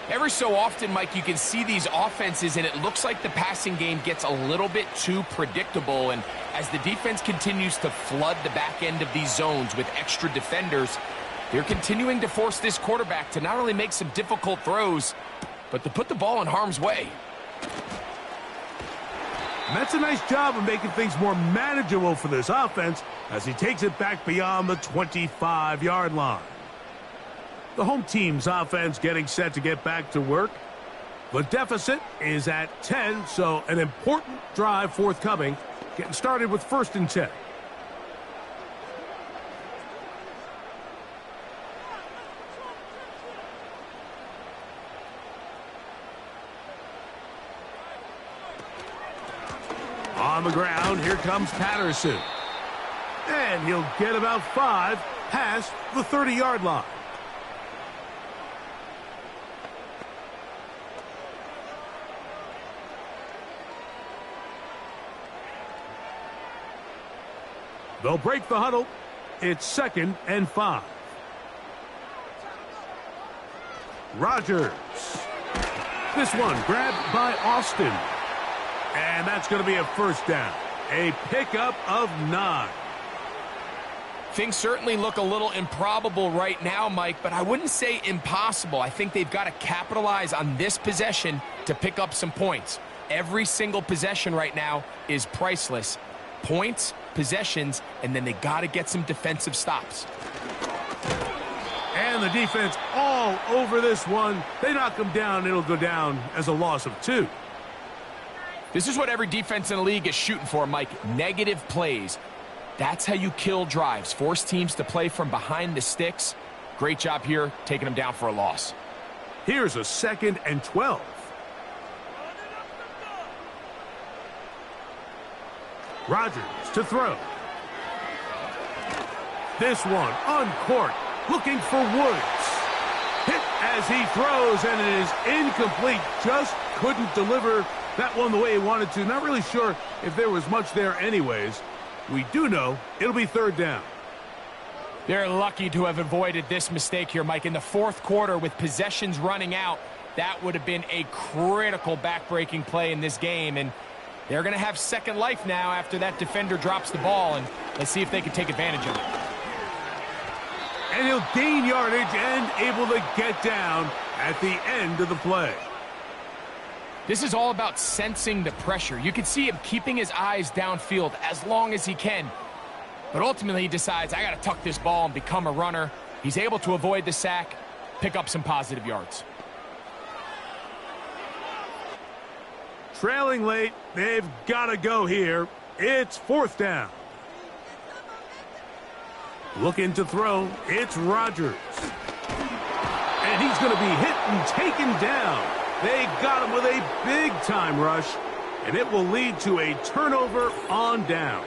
Every so often, Mike, you can see these offenses, and it looks like the passing game gets a little bit too predictable. And as the defense continues to flood the back end of these zones with extra defenders, they're continuing to force this quarterback to not only make some difficult throws, but to put the ball in harm's way. And that's a nice job of making things more manageable for this offense as he takes it back beyond the 25-yard line. The home team's offense getting set to get back to work. The deficit is at 10, so an important drive forthcoming. Getting started with first and 10. On the ground, here comes Patterson. And he'll get about 5 past the 30-yard line. They'll break the huddle. It's second and 5. Rodgers. This one grabbed by Austin. And that's going to be a first down. a pickup of 9. Things certainly look a little improbable right now, Mike, but I wouldn't say impossible. I think they've got to capitalize on this possession to pick up some points. Every single possession right now is priceless. Points, possessions, and then they got to get some defensive stops. And the defense all over this one. They knock them down. It'll go down as a loss of 2. This is what every defense in the league is shooting for, Mike. Negative plays. That's how you kill drives. Force teams to play from behind the sticks. Great job here, taking them down for a loss. Here's a 2nd and 12. Rodgers to throw. This one uncorked, looking for Woods. Hit as he throws, and it is incomplete. Just couldn't deliver that one the way he wanted to. Not really sure if there was much there anyways. We do know it'll be 3rd down. They're lucky to have avoided this mistake here, Mike. In the 4th quarter, with possessions running out, that would have been a critical back-breaking play in this game. And they're going to have second life now after that defender drops the ball. And let's see if they can take advantage of it. And he'll gain yardage and able to get down at the end of the play. This is all about sensing the pressure. You can see him keeping his eyes downfield as long as he can. But ultimately he decides, I got to tuck this ball and become a runner. He's able to avoid the sack, pick up some positive yards. Trailing late, they've got to go here. It's 4th down. Looking to throw, it's Rodgers. And he's going to be hit and taken down. They got him with a big-time rush, and it will lead to a turnover on downs.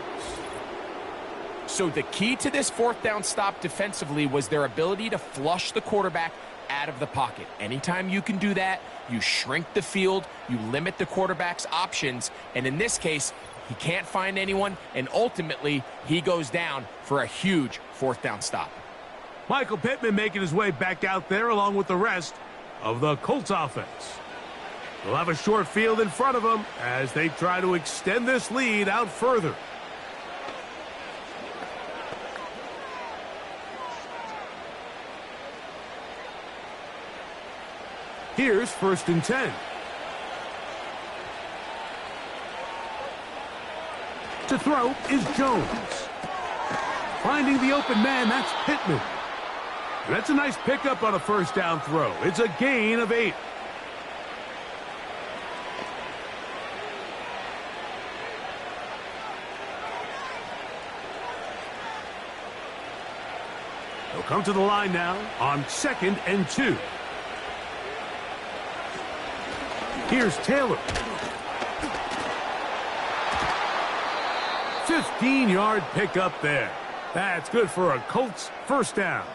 So the key to this 4th down stop defensively was their ability to flush the quarterback out of the pocket. Anytime you can do that, you shrink the field, you limit the quarterback's options, and in this case, he can't find anyone, and ultimately, he goes down for a huge 4th down stop. Michael Pittman making his way back out there along with the rest of the Colts offense. They'll have a short field in front of them as they try to extend this lead out further. Here's 1st and 10. To throw is Jones. Finding the open man, that's Pittman. And that's a nice pickup on a 1st down throw. It's a gain of 8. They'll come to the line now on 2nd and 2. Here's Taylor. 15-yard pickup there. That's good for a Colts 1st down.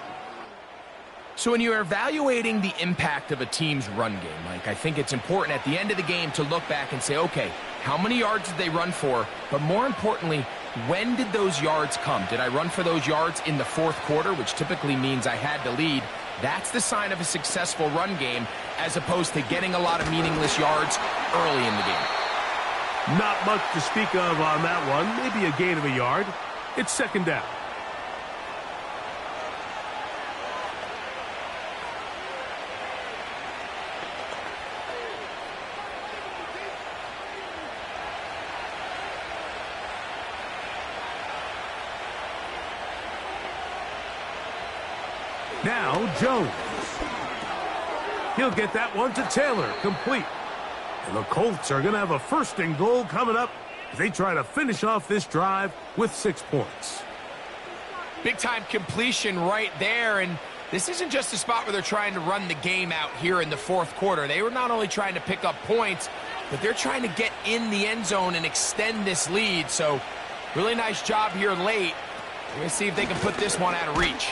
So when you're evaluating the impact of a team's run game, Mike, I think it's important at the end of the game to look back and say, okay, how many yards did they run for? But more importantly, when did those yards come? Did I run for those yards in the 4th quarter, which typically means I had to lead? That's the sign of a successful run game, as opposed to getting a lot of meaningless yards early in the game. Not much to speak of on that one. Maybe a gain of a yard. It's 2nd down. Now Jones. He'll get that one to Taylor, complete. And the Colts are going to have a 1st and goal coming up as they try to finish off this drive with 6 points. Big-time completion right there, and this isn't just a spot where they're trying to run the game out here in the 4th quarter. They were not only trying to pick up points, but they're trying to get in the end zone and extend this lead. So really nice job here late. We're going to see if they can put this one out of reach.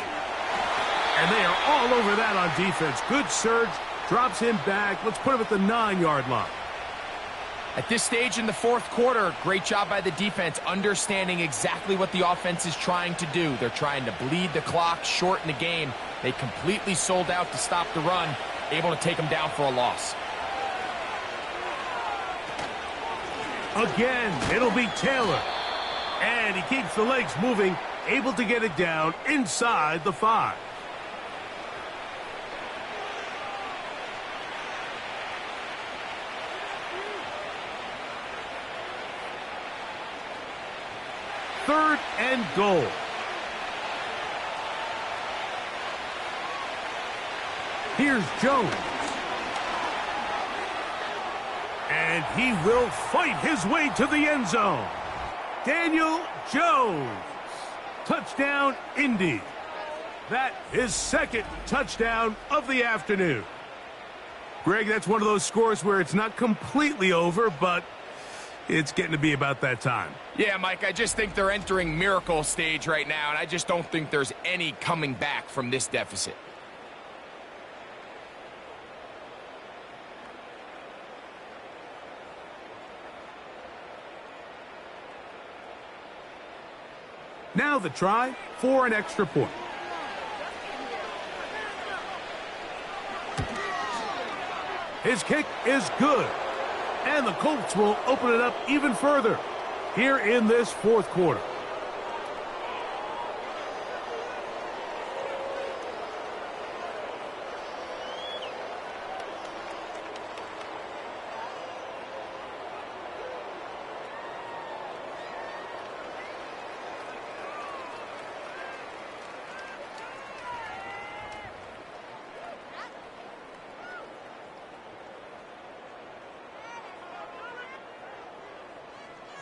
And they are all over that on defense. Good surge, drops him back. Let's put him at the 9-yard line. At this stage in the 4th quarter, great job by the defense, understanding exactly what the offense is trying to do. They're trying to bleed the clock, shorten the game. They completely sold out to stop the run, able to take them down for a loss. Again, it'll be Taylor. And he keeps the legs moving, able to get it down inside the 5. Third and goal. Here's Jones. And he will fight his way to the end zone. Daniel Jones. Touchdown, Indy. That his second touchdown of the afternoon. Greg, that's one of those scores where it's not completely over, but it's getting to be about that time. Yeah, Mike, I just think they're entering miracle stage right now, and I just don't think there's any coming back from this deficit. Now the try for an extra point. His kick is good. And the Colts will open it up even further here in this fourth quarter.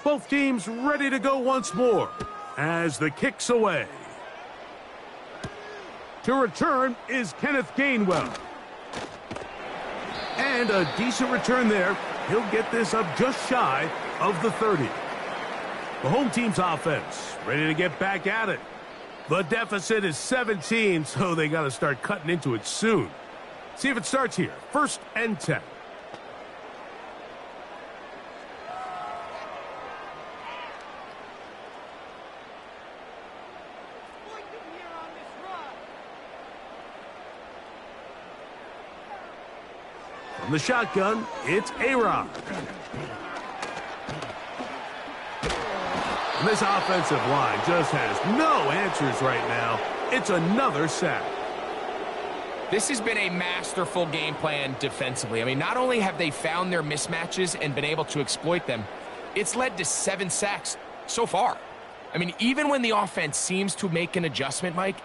Both teams ready to go once more as the kick's away. To return is Kenneth Gainwell. And a decent return there. He'll get this up just shy of the 30. The home team's offense ready to get back at it. The deficit is 17, so they got to start cutting into it soon. See if it starts here. 1st and 10. From the shotgun, it's A-Rod. And this offensive line just has no answers right now. It's another sack. This has been a masterful game plan defensively. I mean, not only have they found their mismatches and been able to exploit them, it's led to 7 sacks so far. I mean, even when the offense seems to make an adjustment, Mike,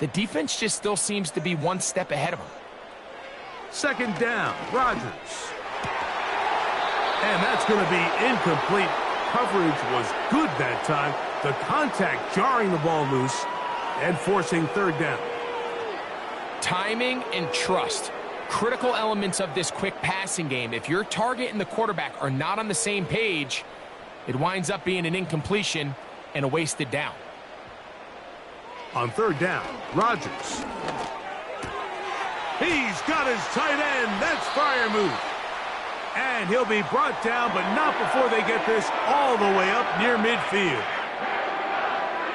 the defense just still seems to be one step ahead of them. 2nd down, Rodgers. And that's going to be incomplete. Coverage was good that time. The contact jarring the ball loose and forcing 3rd down. Timing and trust, critical elements of this quick passing game. If your target and the quarterback are not on the same page, it winds up being an incompletion and a wasted down. On 3rd down, Rodgers. He's got his tight end. That's Freiermuth. And he'll be brought down, but not before they get this all the way up near midfield.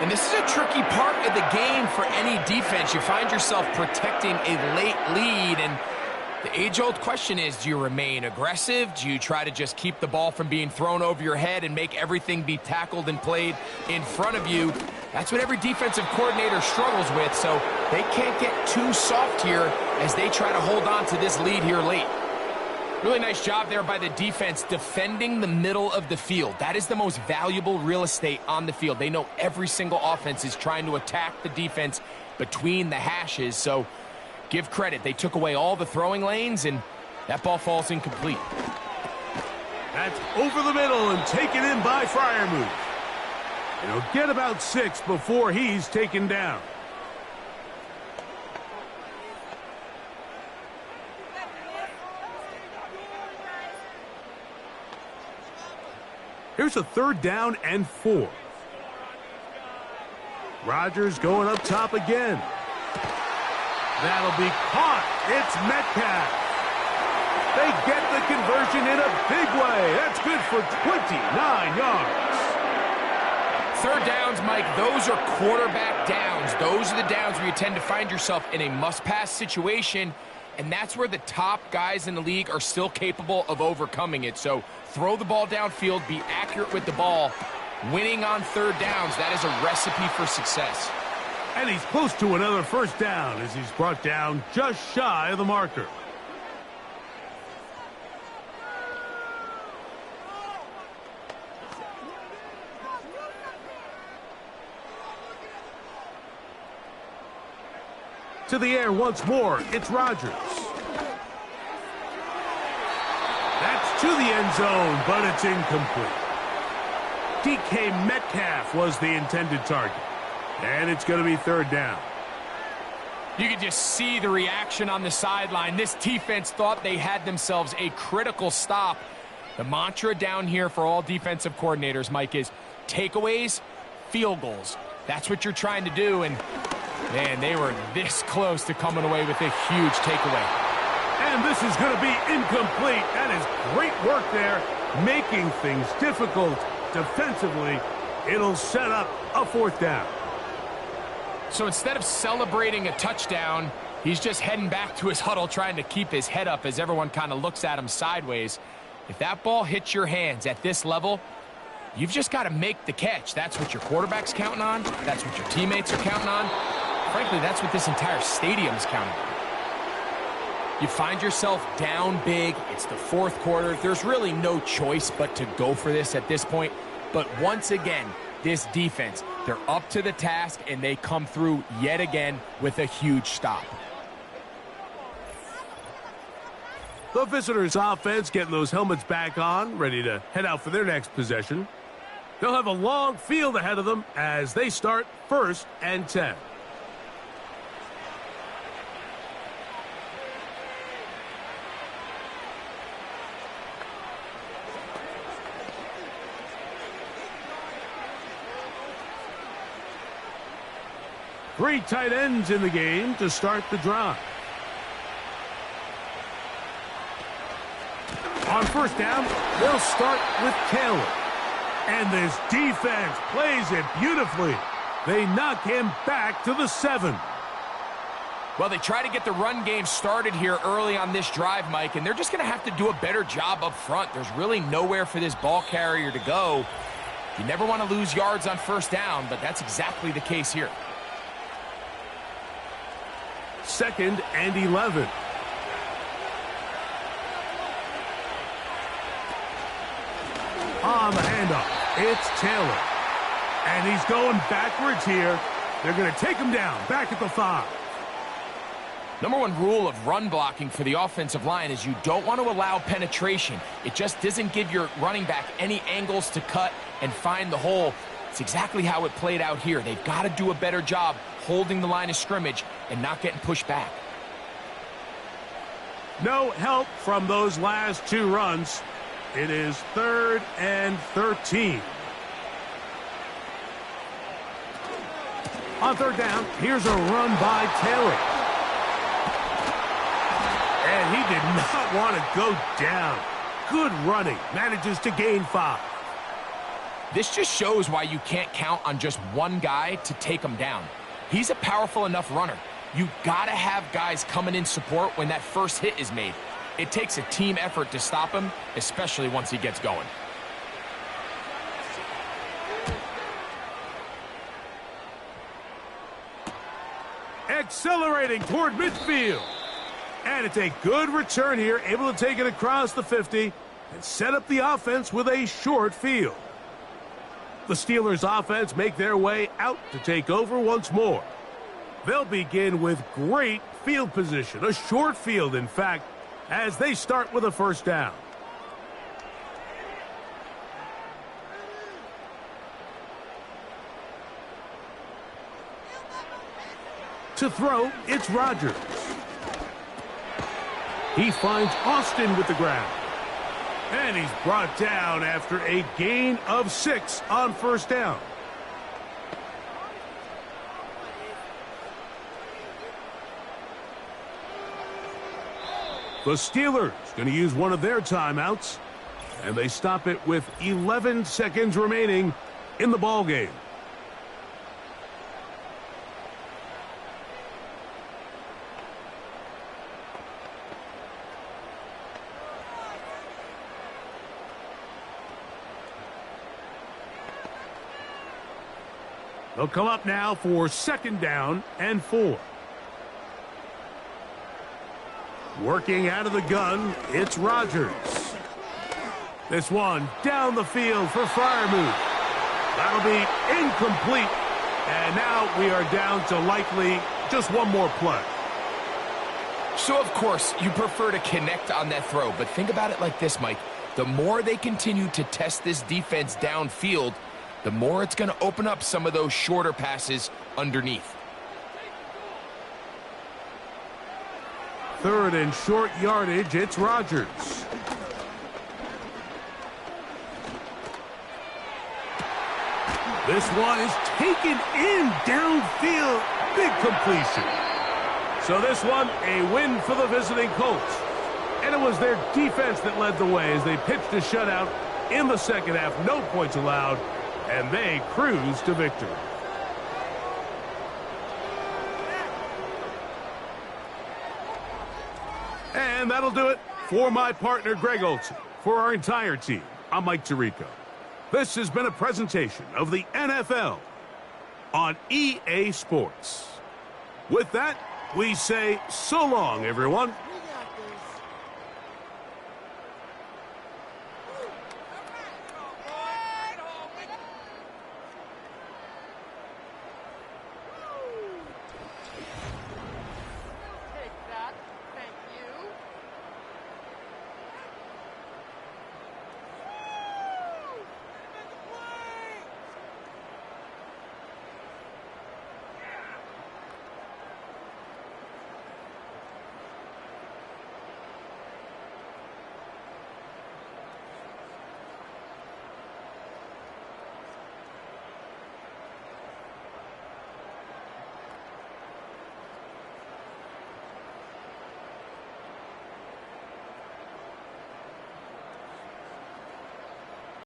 And this is a tricky part of the game for any defense. You find yourself protecting a late lead, and the age-old question is, do you remain aggressive? Do you try to just keep the ball from being thrown over your head and make everything be tackled and played in front of you? That's what every defensive coordinator struggles with, so they can't get too soft here as they try to hold on to this lead here late. Really nice job there by the defense defending the middle of the field. That is the most valuable real estate on the field. They know every single offense is trying to attack the defense between the hashes, so give credit. They took away all the throwing lanes, and that ball falls incomplete. That's over the middle and taken in by Freiermuth. And he'll get about 6 before he's taken down. Here's a 3rd down and 4. Rodgers going up top again. That'll be caught. It's Metcalf. They get the conversion in a big way. That's good for 29 yards. 3rd downs, Mike, those are quarterback downs. Those are the downs where you tend to find yourself in a must-pass situation, and that's where the top guys in the league are still capable of overcoming it. So throw the ball downfield, be accurate with the ball. Winning on third downs, that is a recipe for success. And he's close to another first down as he's brought down just shy of the marker. To the air once more, it's Rodgers. That's to the end zone, but it's incomplete. DK Metcalf was the intended target. And it's going to be third down. You could just see the reaction on the sideline. This defense thought they had themselves a critical stop. The mantra down here for all defensive coordinators, Mike, is takeaways, field goals. That's what you're trying to do, and man, they were this close to coming away with a huge takeaway. And this is going to be incomplete. That is great work there, making things difficult defensively. It'll set up a fourth down. So instead of celebrating a touchdown, he's just heading back to his huddle trying to keep his head up as everyone kind of looks at him sideways. If that ball hits your hands at this level, you've just got to make the catch. That's what your quarterback's counting on. That's what your teammates are counting on. Frankly, that's what this entire stadium's counting on. You find yourself down big. It's the fourth quarter. There's really no choice but to go for this at this point. But once again, this defense, they're up to the task, and they come through yet again with a huge stop. The visitors' offense getting those helmets back on, ready to head out for their next possession. They'll have a long field ahead of them as they start 1st and 10. Three tight ends in the game to start the drive. On first down, they'll start with Taylor. And this defense plays it beautifully. They knock him back to the 7. Well, they try to get the run game started here early on this drive, Mike, and they're just going to have to do a better job up front. There's really nowhere for this ball carrier to go. You never want to lose yards on first down, but that's exactly the case here. 2nd and 11. On the handoff, it's Taylor. And he's going backwards here. They're going to take him down, back at the 5. Number one rule of run blocking for the offensive line is you don't want to allow penetration. It just doesn't give your running back any angles to cut and find the hole. It's exactly how it played out here. They've got to do a better job holding the line of scrimmage and not getting pushed back. No help from those last 2 runs. It is 3rd and 13. On third down, here's a run by Taylor. And he did not want to go down. Good running. Manages to gain 5. This just shows why you can't count on just one guy to take him down. He's a powerful enough runner. You got to have guys coming in support when that first hit is made. It takes a team effort to stop him, especially once he gets going. Accelerating toward midfield. And it's a good return here, able to take it across the 50 and set up the offense with a short field. The Steelers' offense make their way out to take over once more. They'll begin with great field position, a short field, in fact, as they start with a first down. To throw, it's Rodgers. He finds Austin with the ground. And he's brought down after a gain of 6 on first down. The Steelers going to use one of their timeouts, and they stop it with 11 seconds remaining in the ball game. They'll come up now for 2nd down and 4. Working out of the gun, it's Rodgers. This one down the field for Freiermuth. That'll be incomplete. And now we are down to likely just one more play. So, of course, you prefer to connect on that throw, but think about it like this, Mike. The more they continue to test this defense downfield, the more it's going to open up some of those shorter passes underneath. 3rd and short yardage, it's Rodgers. This one is taken in downfield. Big completion. So this one, a win for the visiting Colts. And it was their defense that led the way as they pitched a shutout in the 2nd half. No points allowed, and they cruise to victory. And that'll do it for my partner, Greg Olson. For our entire team, I'm Mike Tirico. This has been a presentation of the NFL on EA Sports. With that, we say so long, everyone.